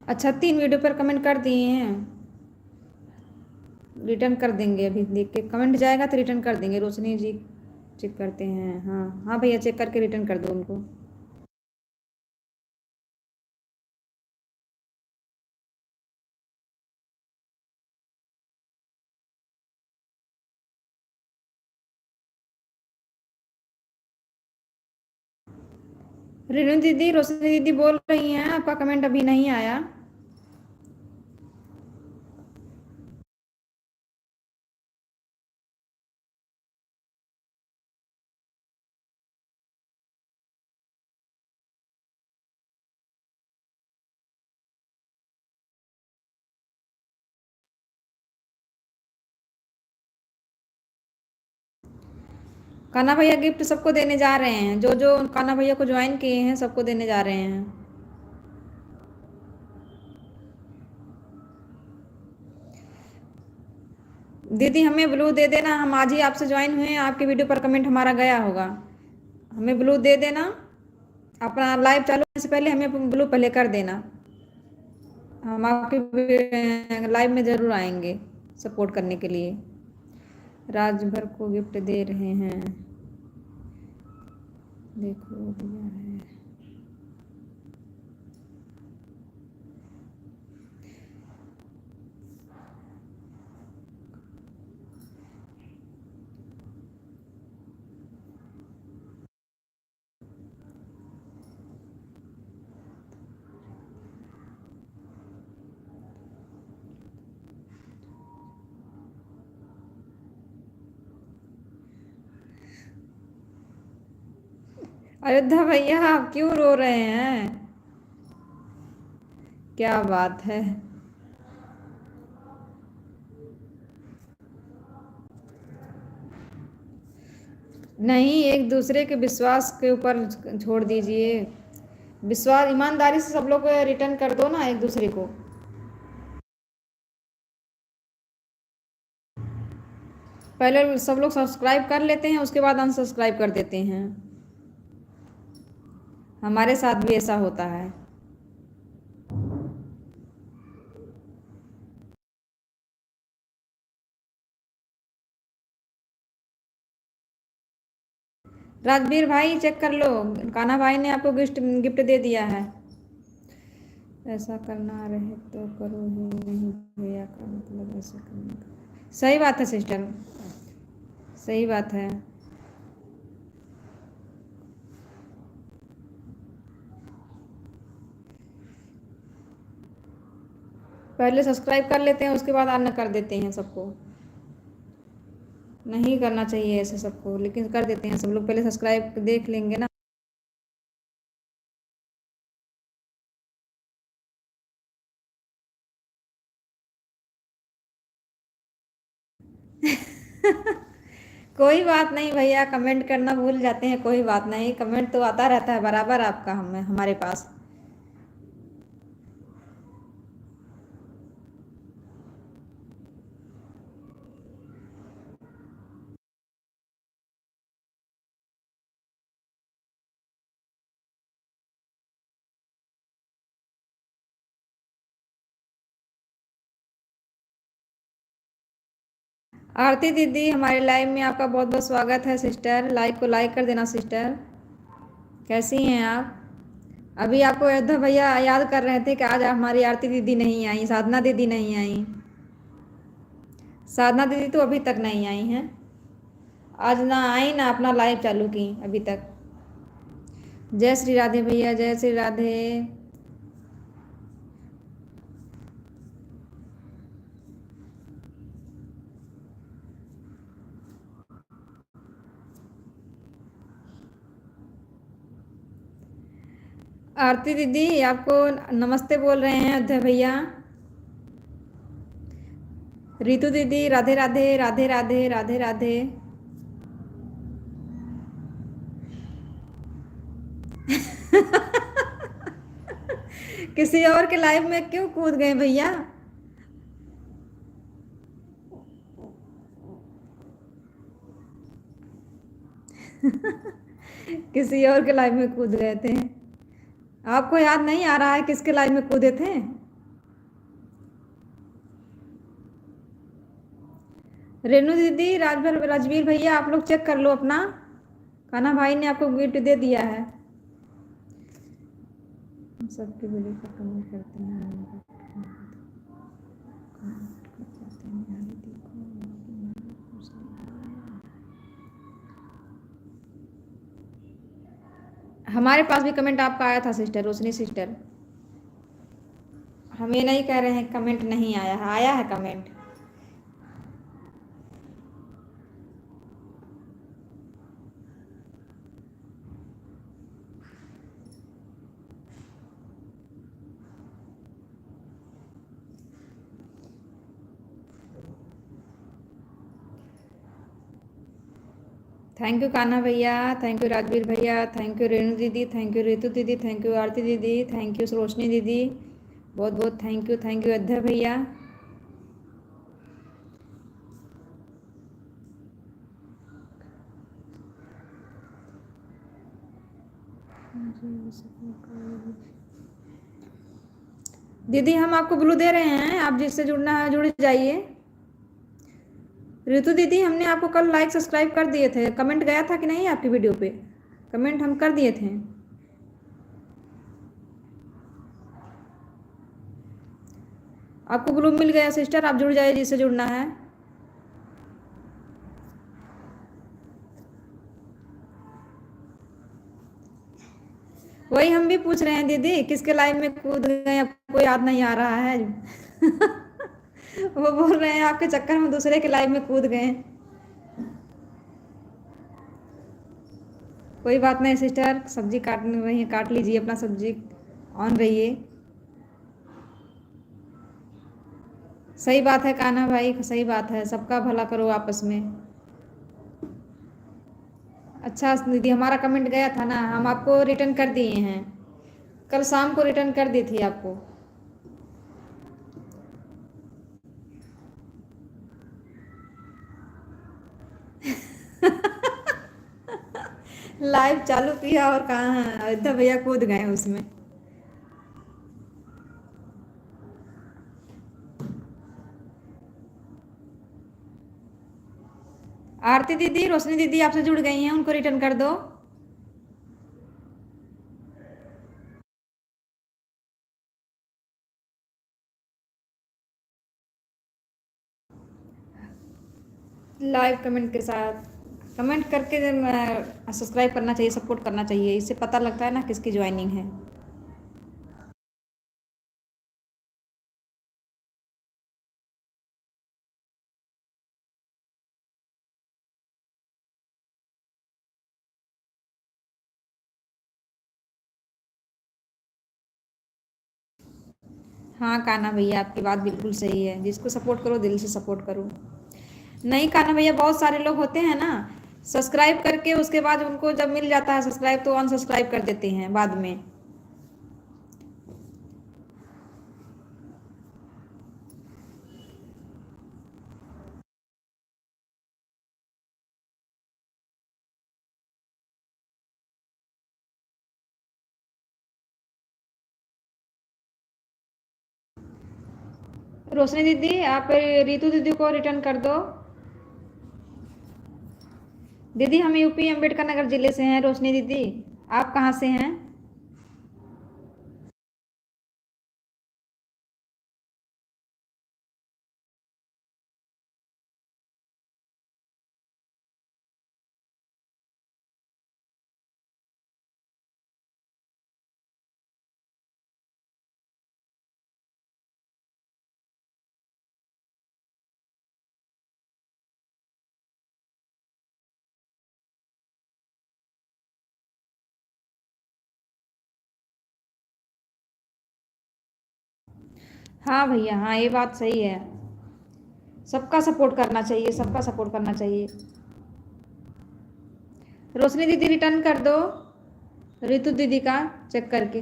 A: अच्छा 3 वीडियो पर कमेंट कर दिए हैं, रिटर्न कर देंगे, अभी देख के कमेंट जाएगा तो रिटर्न कर देंगे। रोशनी जी चेक करते हैं, हाँ हाँ भैया चेक करके रिटर्न कर दो उनको। रेणु दीदी, रोशनी दीदी बोल रही हैं आपका कमेंट अभी नहीं आया। कान्हा भैया गिफ्ट सबको देने जा रहे हैं, जो जो कान्हा भैया को ज्वाइन किए हैं सबको देने जा रहे हैं। दीदी हमें ब्लू दे देना, हम आज ही आपसे ज्वाइन हुए हैं, आपके वीडियो पर कमेंट हमारा गया होगा, हमें ब्लू दे देना। अपना लाइव चालू होने से पहले हमें ब्लू पहले कर देना, हम आपके लाइव में ज़रूर आएंगे सपोर्ट करने के लिए। राजभर को गिफ्ट दे रहे हैं, देखो दिया है। अयोध्या भैया आप क्यों रो रहे हैं, क्या बात है। नहीं, एक दूसरे के विश्वास के ऊपर छोड़ दीजिए, विश्वास ईमानदारी से सब लोग रिटर्न कर दो ना एक दूसरे को। पहले सब लोग सब्सक्राइब कर लेते हैं, उसके बाद अनसब्सक्राइब कर देते हैं, हमारे साथ भी ऐसा होता है। राजवीर भाई चेक कर लो, कान्हा भाई ने आपको गिफ्ट गिफ्ट दे दिया है। ऐसा करना रहे तो करो ही नहीं भैया, का मतलब ऐसा करने का। सही बात है सिस्टर, सही बात है। पहले सब्सक्राइब कर लेते हैं, उसके बाद आना कर देते हैं सबको। नहीं करना चाहिए ऐसे सबको, लेकिन कर देते हैं सब लोग, पहले सब्सक्राइब देख लेंगे ना। कोई बात नहीं भैया, कमेंट करना भूल जाते हैं, कोई बात नहीं, कमेंट तो आता रहता है बराबर आपका हमें हमारे पास। आरती दीदी हमारे लाइव में आपका बहुत बहुत स्वागत है सिस्टर, लाइक को लाइक कर देना सिस्टर। कैसी हैं आप? अभी आपको अयोध्या भैया याद कर रहे थे कि आज हमारी आरती दीदी नहीं आई, साधना दीदी नहीं आई, साधना दीदी तो अभी तक नहीं आई हैं, आज ना आई ना अपना लाइव चालू की अभी तक। जय श्री राधे भैया, जय श्री राधे। आरती दीदी आपको नमस्ते बोल रहे हैं अयोध्या भैया। रितु दीदी राधे राधे राधे राधे राधे राधे। किसी और के लाइव में क्यों कूद गए भैया? किसी और के लाइव में कूद गए थे, आपको याद नहीं आ रहा है किसके लाइव में कूदे थे? रेनू दीदी, राजवीर भैया आप लोग चेक कर लो अपना, कान्हा भाई ने आपको गिफ्ट दे दिया है। सबके वीडियो पर कमेंट करते हैं, हमारे पास भी कमेंट आपका आया था सिस्टर रोशनी सिस्टर, हम ये नहीं कह रहे हैं कमेंट नहीं आया है, आया है कमेंट। थैंक यू कान्हा भैया, थैंक यू राजवीर भैया, थैंक यू रेणु दीदी, थैंक यू रितु दीदी, थैंक यू आरती दीदी, थैंक यू रोशनी दीदी, बहुत बहुत थैंक यू अध्या भैया। दीदी हम आपको ब्लू दे रहे हैं, आप जिससे जुड़ना है जुड़ जाइए। रितु दीदी हमने आपको कल लाइक सब्सक्राइब कर दिए थे, कमेंट गया था कि नहीं आपकी वीडियो पे? कमेंट हम कर दिए थे। आपको ब्लू मिल गया सिस्टर, आप जुड़ जाइए जिससे जुड़ना है। वही हम भी पूछ रहे हैं दीदी, किसके लाइव में कूद गए, आपको याद नहीं आ रहा है? वो बोल रहे हैं आपके चक्कर में दूसरे के लाइव में कूद गए। कोई बात नहीं सिस्टर, सब्जी काट रही है, काट लीजिए अपना सब्जी, ऑन रहिए। सही बात है कान्हा भाई, सही बात है, सबका भला करो आपस में। अच्छा दीदी हमारा कमेंट गया था ना, हम आपको रिटर्न कर दिए हैं, कल शाम को रिटर्न कर दी थी आपको। लाइव चालू किया और कहाँ अयोध्या भैया कूद गए उसमें। आरती दीदी रोशनी दीदी आपसे जुड़ गई हैं, उनको रिटर्न कर दो। लाइव कमेंट के साथ कमेंट करके सब्सक्राइब करना चाहिए, सपोर्ट करना चाहिए, इससे पता लगता है ना किसकी ज्वाइनिंग है। हाँ कान्हा भैया आपकी बात बिल्कुल सही है, जिसको सपोर्ट करो दिल से सपोर्ट करो। नहीं कान्हा भैया, बहुत सारे लोग होते हैं ना, सब्सक्राइब करके उसके बाद उनको जब मिल जाता है सब्सक्राइब तो अनसब्सक्राइब कर देते हैं बाद में। रोशनी दीदी आप रितु दीदी को रिटर्न कर दो। दीदी हम यूपी अम्बेडकर नगर जिले से हैं, रोशनी दीदी आप कहाँ से हैं? हाँ भैया हाँ, ये बात सही है, सबका सपोर्ट करना चाहिए, सबका सपोर्ट करना चाहिए। रोशनी दीदी रिटर्न कर दो रितु दीदी का, चेक करके।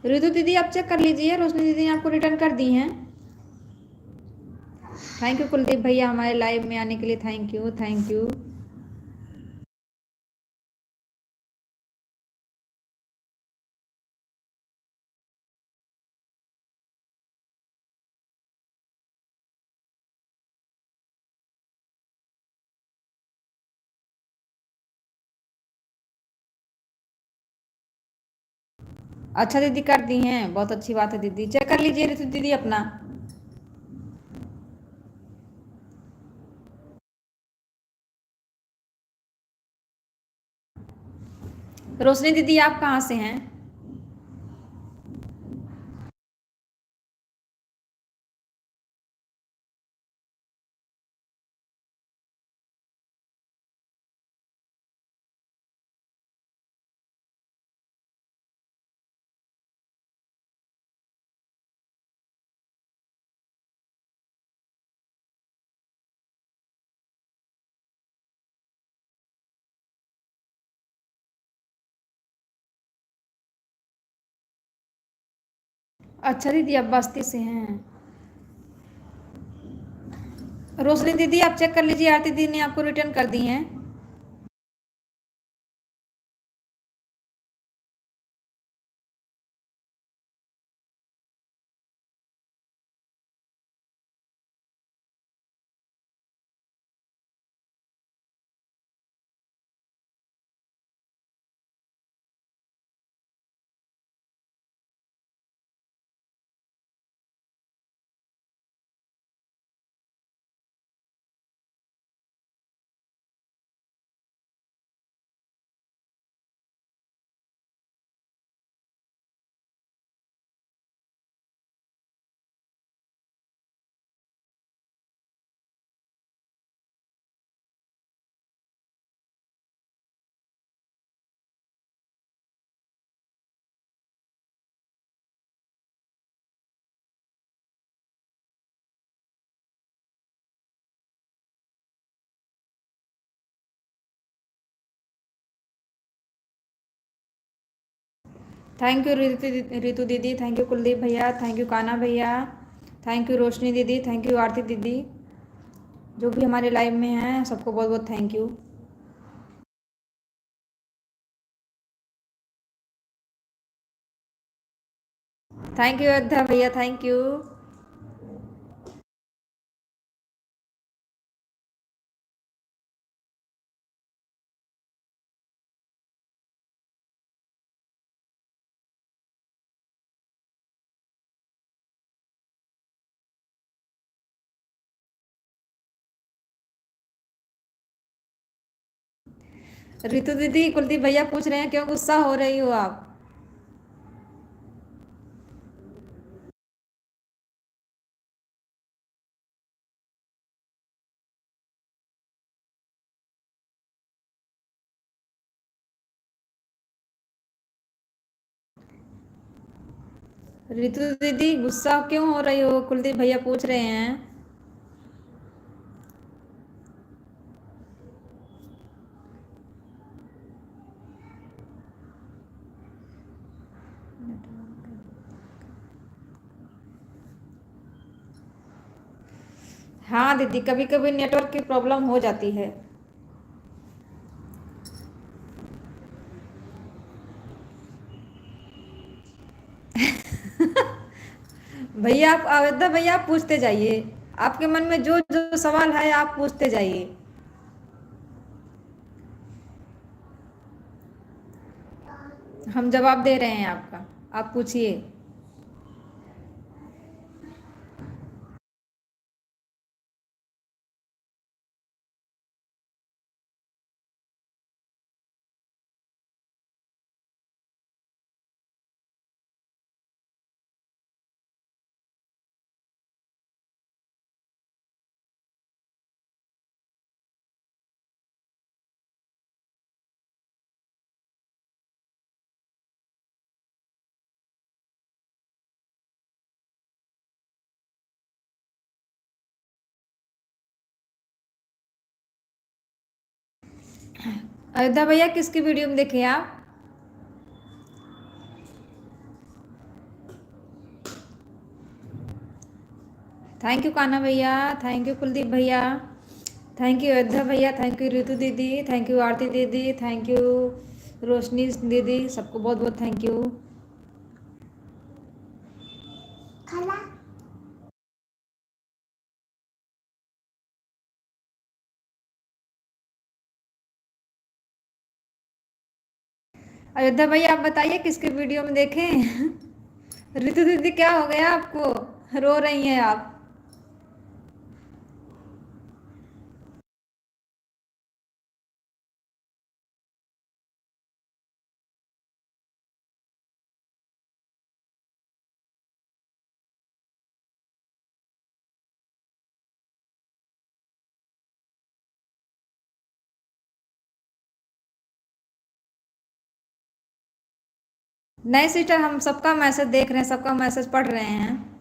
A: रितु दीदी आप चेक कर लीजिए, रोशनी दीदी ने आपको रिटर्न कर दी हैं। थैंक यू कुलदीप भैया हमारे लाइव में आने के लिए, थैंक यू थैंक यू। अच्छा दीदी कर दी हैं, बहुत अच्छी बात है दीदी, चेक कर लीजिए रितु दीदी अपना। रोशनी दीदी आप कहाँ से हैं? अच्छा दीदी, आप बस्ती से हैं। रोशनी दीदी, आप चेक कर लीजिए, आरती दीदी ने आपको रिटर्न कर दी हैं। थैंक यू रितु दीदी, थैंक यू कुलदीप भैया, थैंक यू काना भैया, थैंक यू रोशनी दीदी, थैंक यू आरती दीदी, जो भी हमारे लाइव में हैं सबको बहुत बहुत thank you. Thank you Ayodhya भैया, थैंक यू। रितु दीदी, कुलदीप भैया पूछ रहे हैं क्यों गुस्सा हो रही हो आप। रितु दीदी, गुस्सा क्यों हो रही हो, कुलदीप भैया पूछ रहे हैं। हाँ दीदी, कभी कभी नेटवर्क की प्रॉब्लम हो जाती है। भैया आप, अयोध्या भैया आप पूछते जाइए, आपके मन में जो जो सवाल है आप पूछते जाइए। हम जवाब दे रहे हैं आपका, आप पूछिए। अयोध्या भैया, किसकी वीडियो में देखे आप। थैंक यू कान्हा भैया, थैंक यू कुलदीप भैया, थैंक यू अयोध्या भैया, थैंक यू रितु दीदी, थैंक यू आरती दीदी, थैंक यू रोशनी दीदी, सबको बहुत बहुत थैंक यू। अयोध्या भैया, आप बताइए किसके वीडियो में देखें। रितु दीदी, क्या हो गया आपको, रो रही हैं आप। नहीं सिस्टर, हम सबका मैसेज देख रहे हैं, सबका मैसेज पढ़ रहे हैं।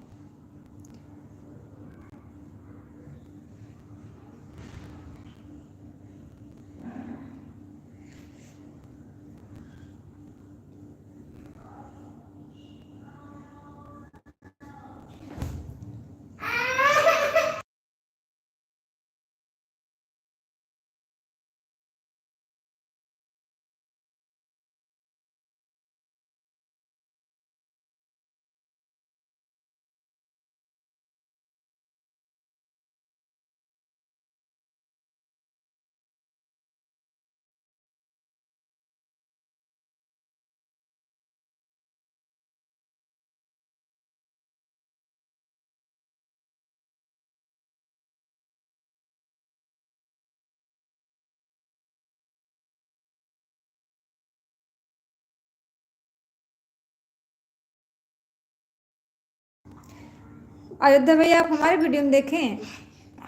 A: अयोध्या भैया आप हमारे वीडियो में देखें,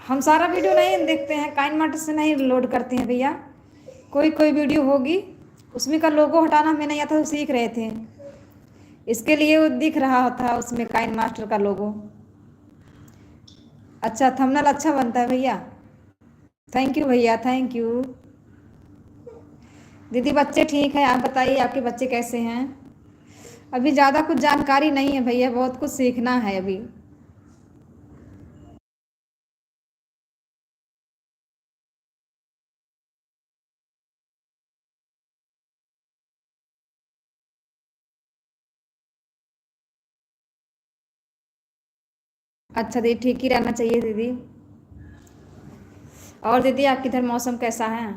A: हम सारा वीडियो नहीं देखते हैं, काइन मार्ट से नहीं लोड करते हैं भैया। कोई कोई वीडियो होगी उसमें का लोगो हटाना हमें नहीं आता, तो सीख रहे थे, इसके लिए वो दिख रहा था उसमें काइन मास्टर का लोगो। अच्छा थंबनेल अच्छा बनता है भैया, थैंक यू भैया, थैंक यू। दीदी बच्चे ठीक हैं, आप बताइए आपके बच्चे कैसे हैं? अभी ज़्यादा कुछ जानकारी नहीं है भैया, बहुत कुछ सीखना है अभी। अच्छा दीदी ठीक ही रहना चाहिए दीदी। और दीदी आपके इधर मौसम कैसा है?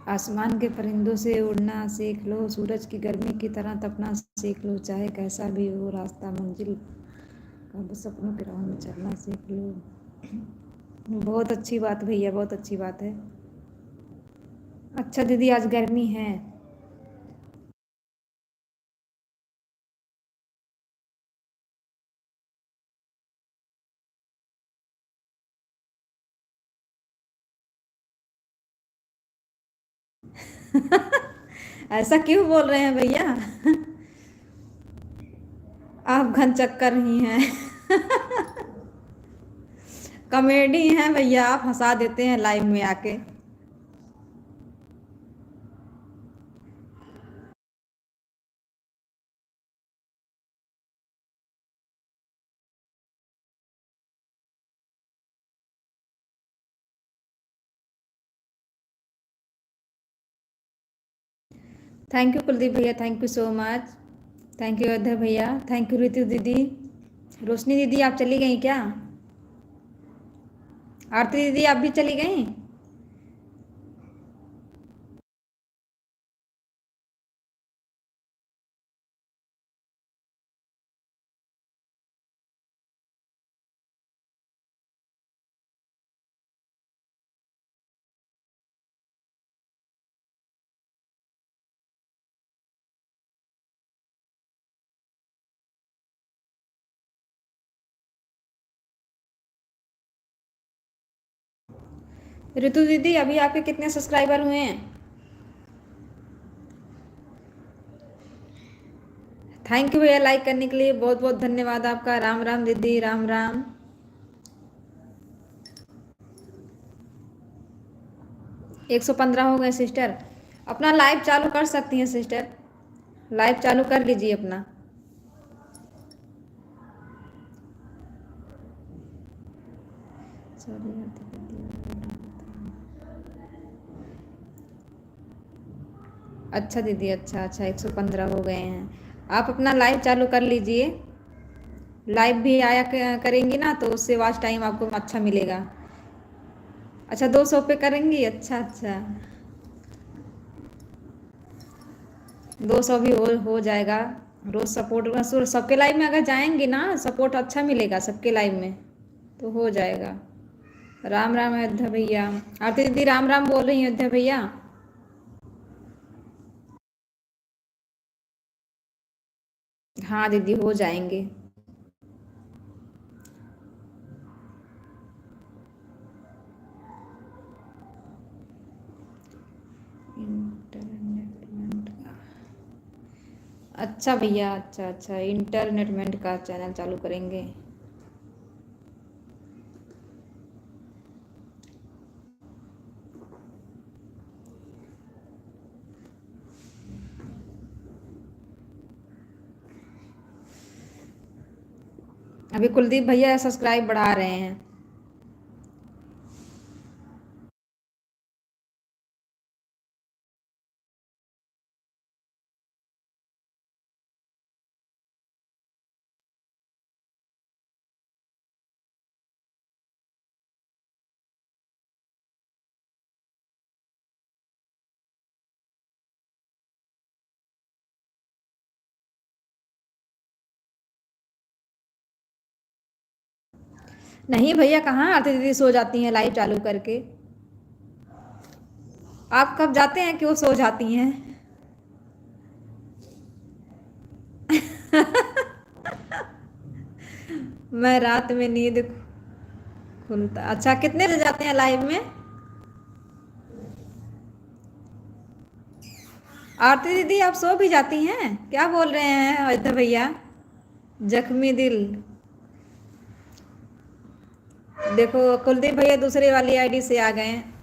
A: आसमान के परिंदों से उड़ना सीख लो, सूरज की गर्मी की तरह तपना सीख लो, चाहे कैसा भी हो रास्ता मंजिल का, बस सपनों के राह में चलना सीख लो। बहुत अच्छी बात भैया, बहुत अच्छी बात है। अच्छा दीदी आज गर्मी है? ऐसा क्यों बोल रहे हैं भैया? आप घनचक्कर ही हैं। कॉमेडी हैं भैया, आप हंसा देते हैं लाइव में आके। थैंक यू कुलदीप भैया, thank you so much. Thank you Ayodhya भैया, थैंक यू रितु दीदी। रोशनी दीदी आप चली गई क्या? आरती दीदी आप भी चली गई? रितु दीदी अभी आपके कितने सब्सक्राइबर हुए हैं? थैंक यू भैया लाइक करने के लिए, बहुत बहुत धन्यवाद आपका। राम राम दीदी, राम राम। 115 हो गए सिस्टर। अपना लाइव चालू कर सकती हैं सिस्टर, लाइव चालू कर लीजिए अपना। अच्छा दीदी, अच्छा अच्छा 115 हो गए हैं। आप अपना लाइव चालू कर लीजिए, लाइव भी आया करेंगी ना तो उससे वॉच टाइम आपको अच्छा मिलेगा। अच्छा 200 पे करेंगी, अच्छा अच्छा। 200 भी हो जाएगा। रोज सपोर्ट सबके लाइव में अगर जाएंगे ना, सपोर्ट अच्छा मिलेगा सबके लाइव में, तो हो जाएगा। राम राम अयोध्या भैया। आरती दीदी राम राम बोल रही हैं अयोध्या भैया। हाँ दीदी हो जाएंगे। इंटरनेट का, अच्छा भैया, अच्छा अच्छा इंटरनेटमेंट का चैनल चालू करेंगे। अभी कुलदीप भैया सब्सक्राइब बढ़ा रहे हैं। नहीं भैया कहाँ आरती दीदी सो जाती हैं लाइव चालू करके। आप कब जाते हैं कि वो सो जाती हैं? मैं रात में नींद खुलता। अच्छा, कितने बजे जाते हैं लाइव में? आरती दीदी आप सो भी जाती हैं? क्या बोल रहे हैं अयोध्या भैया? जख्मी दिल। देखो कुलदीप भैया दूसरे वाली आईडी से आ गए हैं।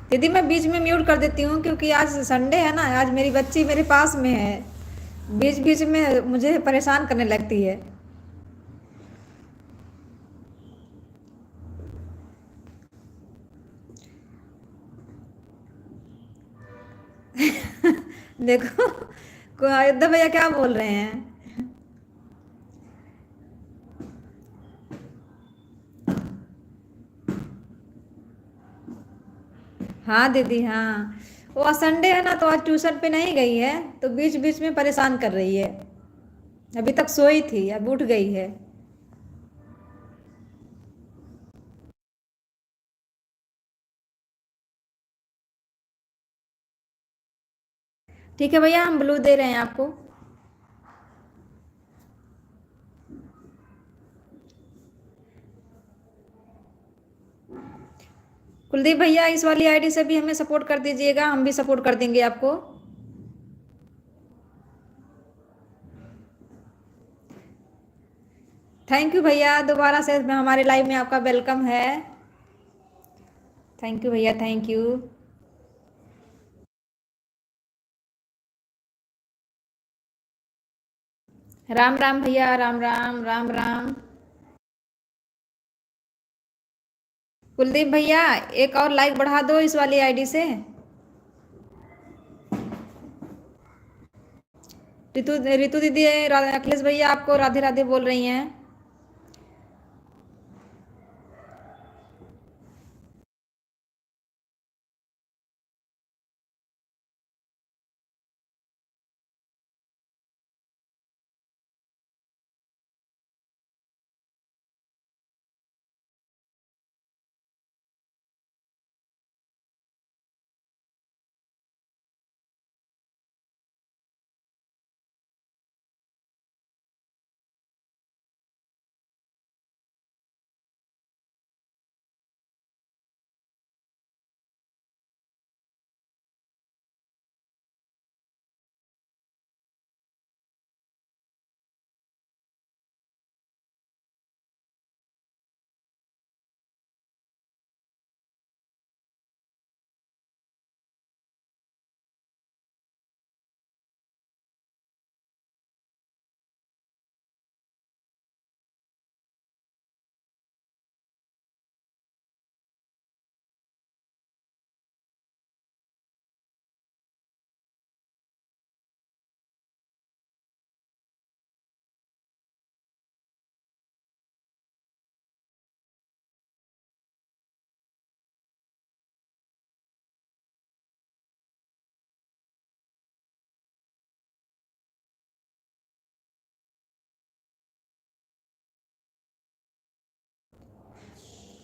A: दीदी मैं बीच में म्यूट कर देती हूँ क्योंकि आज संडे है ना, आज मेरी बच्ची मेरे पास में है, बीच बीच में मुझे परेशान करने लगती है। देखो अयोध्या भैया क्या बोल रहे हैं। हाँ दीदी हाँ, वो आज संडे है ना तो आज ट्यूशन पे नहीं गई है, तो बीच बीच में परेशान कर रही है। अभी तक सोई थी, अब उठ गई है। ठीक है भैया, हम ब्लू दे रहे हैं आपको। कुलदीप भैया इस वाली आईडी से भी हमें सपोर्ट कर दीजिएगा, हम भी सपोर्ट कर देंगे आपको। थैंक यू भैया, दोबारा से हमारे लाइव में आपका वेलकम है। थैंक यू भैया, थैंक यू। राम राम भैया, राम राम राम राम। कुलदीप भैया एक और लाइक बढ़ा दो इस वाली आईडी से। रितु रितु दीदी, अखिलेश भैया आपको राधे राधे बोल रही हैं।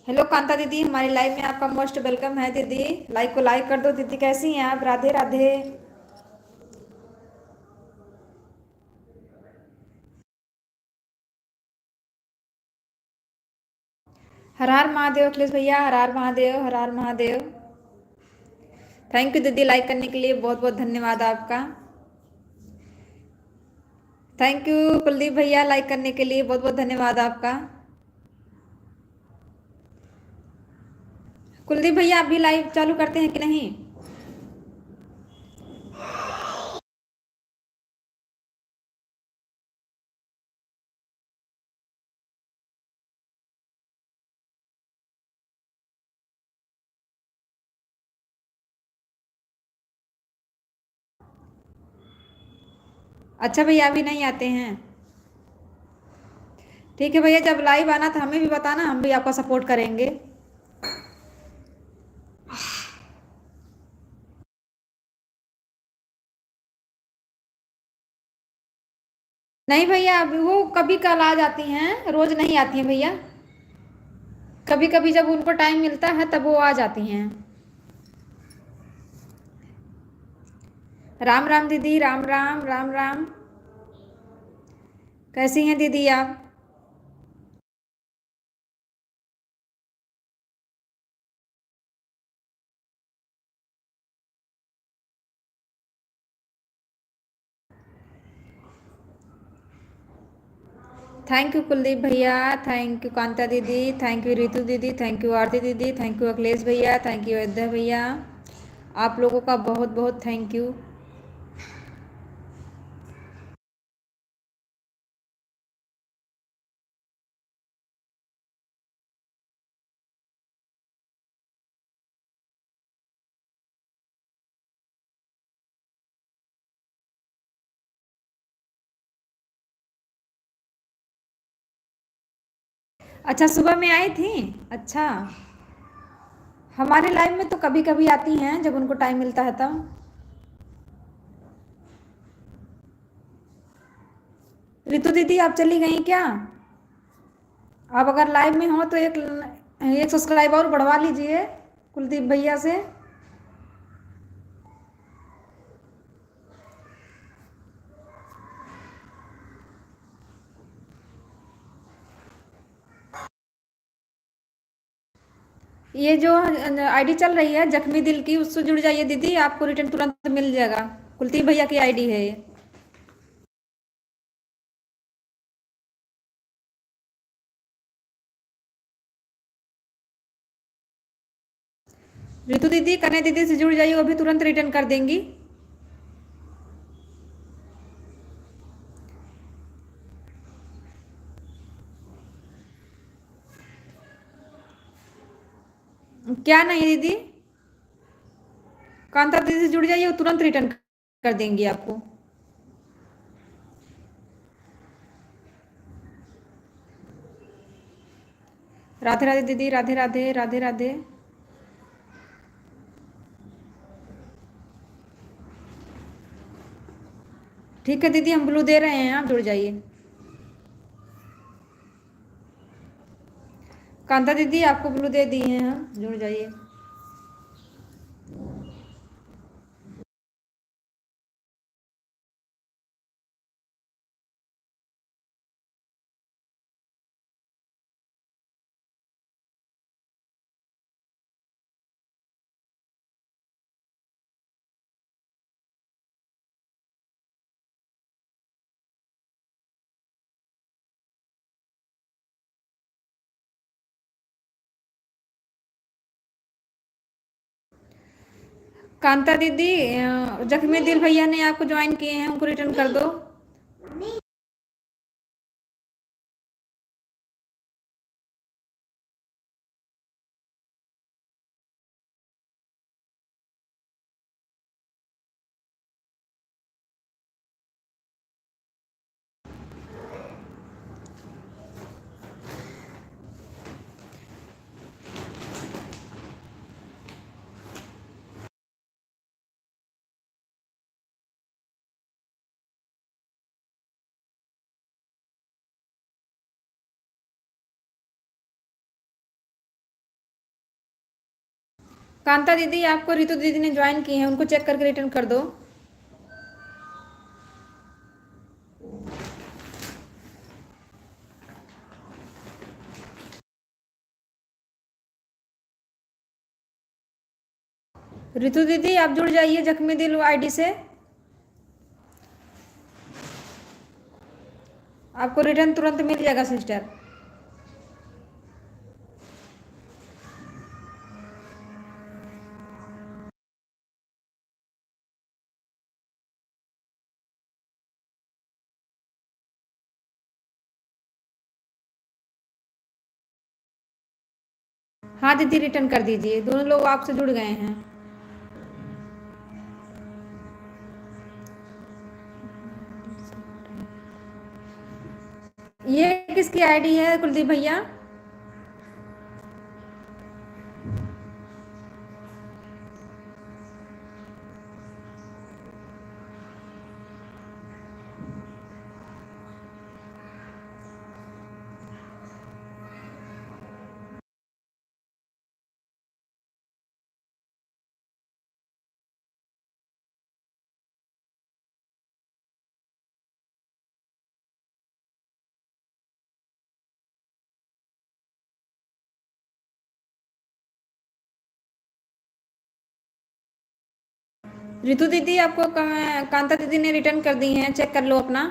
A: हेलो कांता दीदी, हमारी लाइव में आपका मोस्ट वेलकम है दीदी। लाइक को लाइक कर दो दीदी। कैसी हैं आप? राधे राधे। हर हर महादेव अखिलेश भैया, हर हर महादेव, हर हर महादेव। थैंक यू दीदी, लाइक करने के लिए बहुत बहुत धन्यवाद आपका। थैंक यू कुलदीप भैया, लाइक करने के लिए बहुत बहुत धन्यवाद आपका। कुलदीप भैया आप भी लाइव चालू करते हैं कि नहीं? अच्छा भैया अभी नहीं आते हैं। ठीक है भैया, जब लाइव आना तो हमें भी बताना, हम भी आपका सपोर्ट करेंगे। नहीं भैया, अभी वो कभी कल आ जाती हैं, रोज नहीं आती हैं भैया। कभी कभी जब उनको टाइम मिलता है तब वो आ जाती हैं। राम राम दीदी, राम राम राम राम। कैसी हैं दीदी आप? थैंक यू कुलदीप भैया, थैंक यू कांता दीदी, थैंक यू रितु दीदी, थैंक यू आरती दीदी, थैंक यू अखिलेश भैया, थैंक यू अयोध्या भैया। आप लोगों का बहुत बहुत थैंक यू। अच्छा, सुबह में आई थी? अच्छा। हमारे लाइव में तो कभी कभी आती हैं जब उनको टाइम मिलता है तब। रितु दीदी आप चली गई क्या? आप अगर लाइव में हो तो एक एक सब्सक्राइब और बढ़वा लीजिए कुलदीप भैया से। ये जो आईडी चल रही है जख्मी दिल की, उससे जुड़ जाइए दीदी, आपको रिटर्न तुरंत मिल जाएगा। कुलदीप भैया की आईडी है ये। रितु दीदी, कन्या दीदी से जुड़ जाइए, वो भी तुरंत रिटर्न कर देंगी। क्या नहीं दीदी? कांता दीदी से जुड़ जाइए, वो तुरंत रिटर्न कर देंगी आपको। राधे राधे दीदी, राधे राधे राधे राधे। ठीक है दीदी, हम ब्लू दे रहे हैं, आप जुड़ जाइए। कांता दीदी आपको ब्लू दे दिए हैं हम, जुड़ जाइए। कांता दीदी, जख्मी दिल भैया ने आपको ज्वाइन किए हैं, उनको रिटर्न कर दो। कांता दीदी आपको रितु दीदी ने ज्वाइन किए हैं, उनको चेक करके रिटर्न कर दो। रितु दीदी आप जुड़ जाइए जख्मी दिल आईडी से, आपको रिटर्न तुरंत मिल जाएगा सिस्टर। हाँ दीदी, रिटर्न कर दीजिए, दोनों लोग आपसे जुड़ गए हैं। ये किसकी आईडी है कुलदीप भैया? रितु दीदी आपको कांता दीदी ने रिटर्न कर दी हैं, चेक कर लो अपना।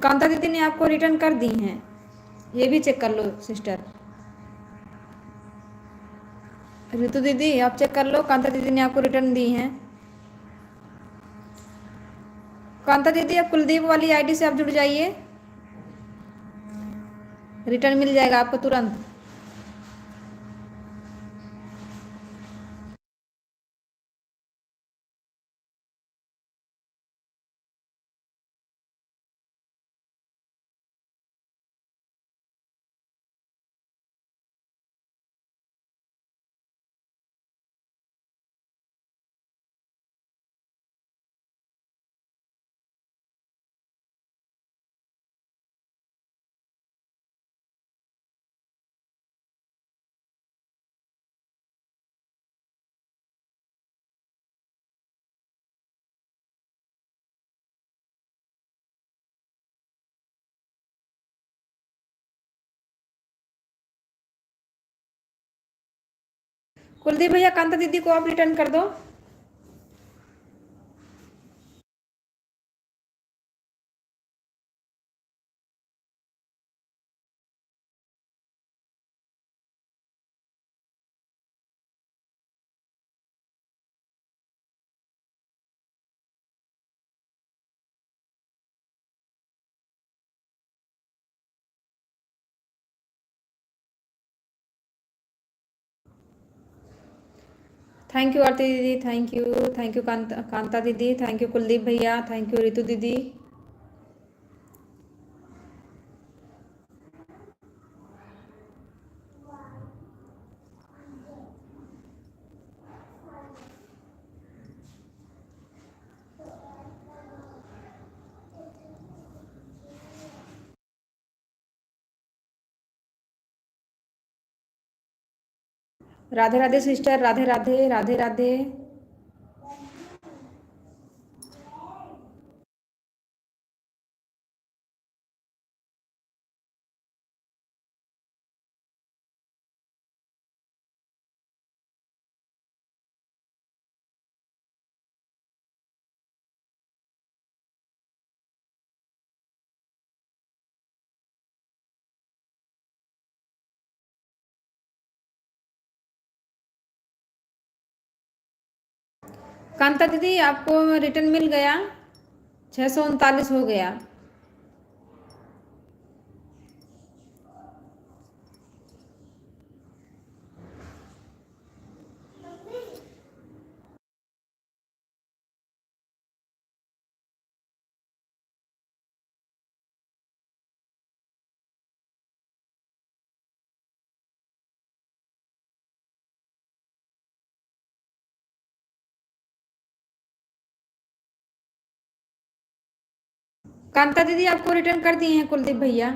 A: कांता दीदी ने आपको रिटर्न कर दी हैं, ये भी चेक कर लो सिस्टर। रितु दीदी आप चेक कर लो, कांता दीदी ने आपको रिटर्न दी हैं। कांता दीदी आप कुलदीप वाली आईडी से आप जुड़ जाइए, रिटर्न मिल जाएगा आपको तुरंत। कुलदीप भैया कांता दीदी को आप रिटर्न कर दो। थैंक यू आरती दीदी, थैंक यू कांता दीदी, थैंक यू कुलदीप भैया, थैंक यू रितु दीदी। राधे राधे सिस्टर, राधे राधे, राधे राधे। कांता दीदी आपको रिटर्न मिल गया, 639 हो गया। कांता दीदी आपको रिटर्न कर दिए हैं कुलदीप भैया।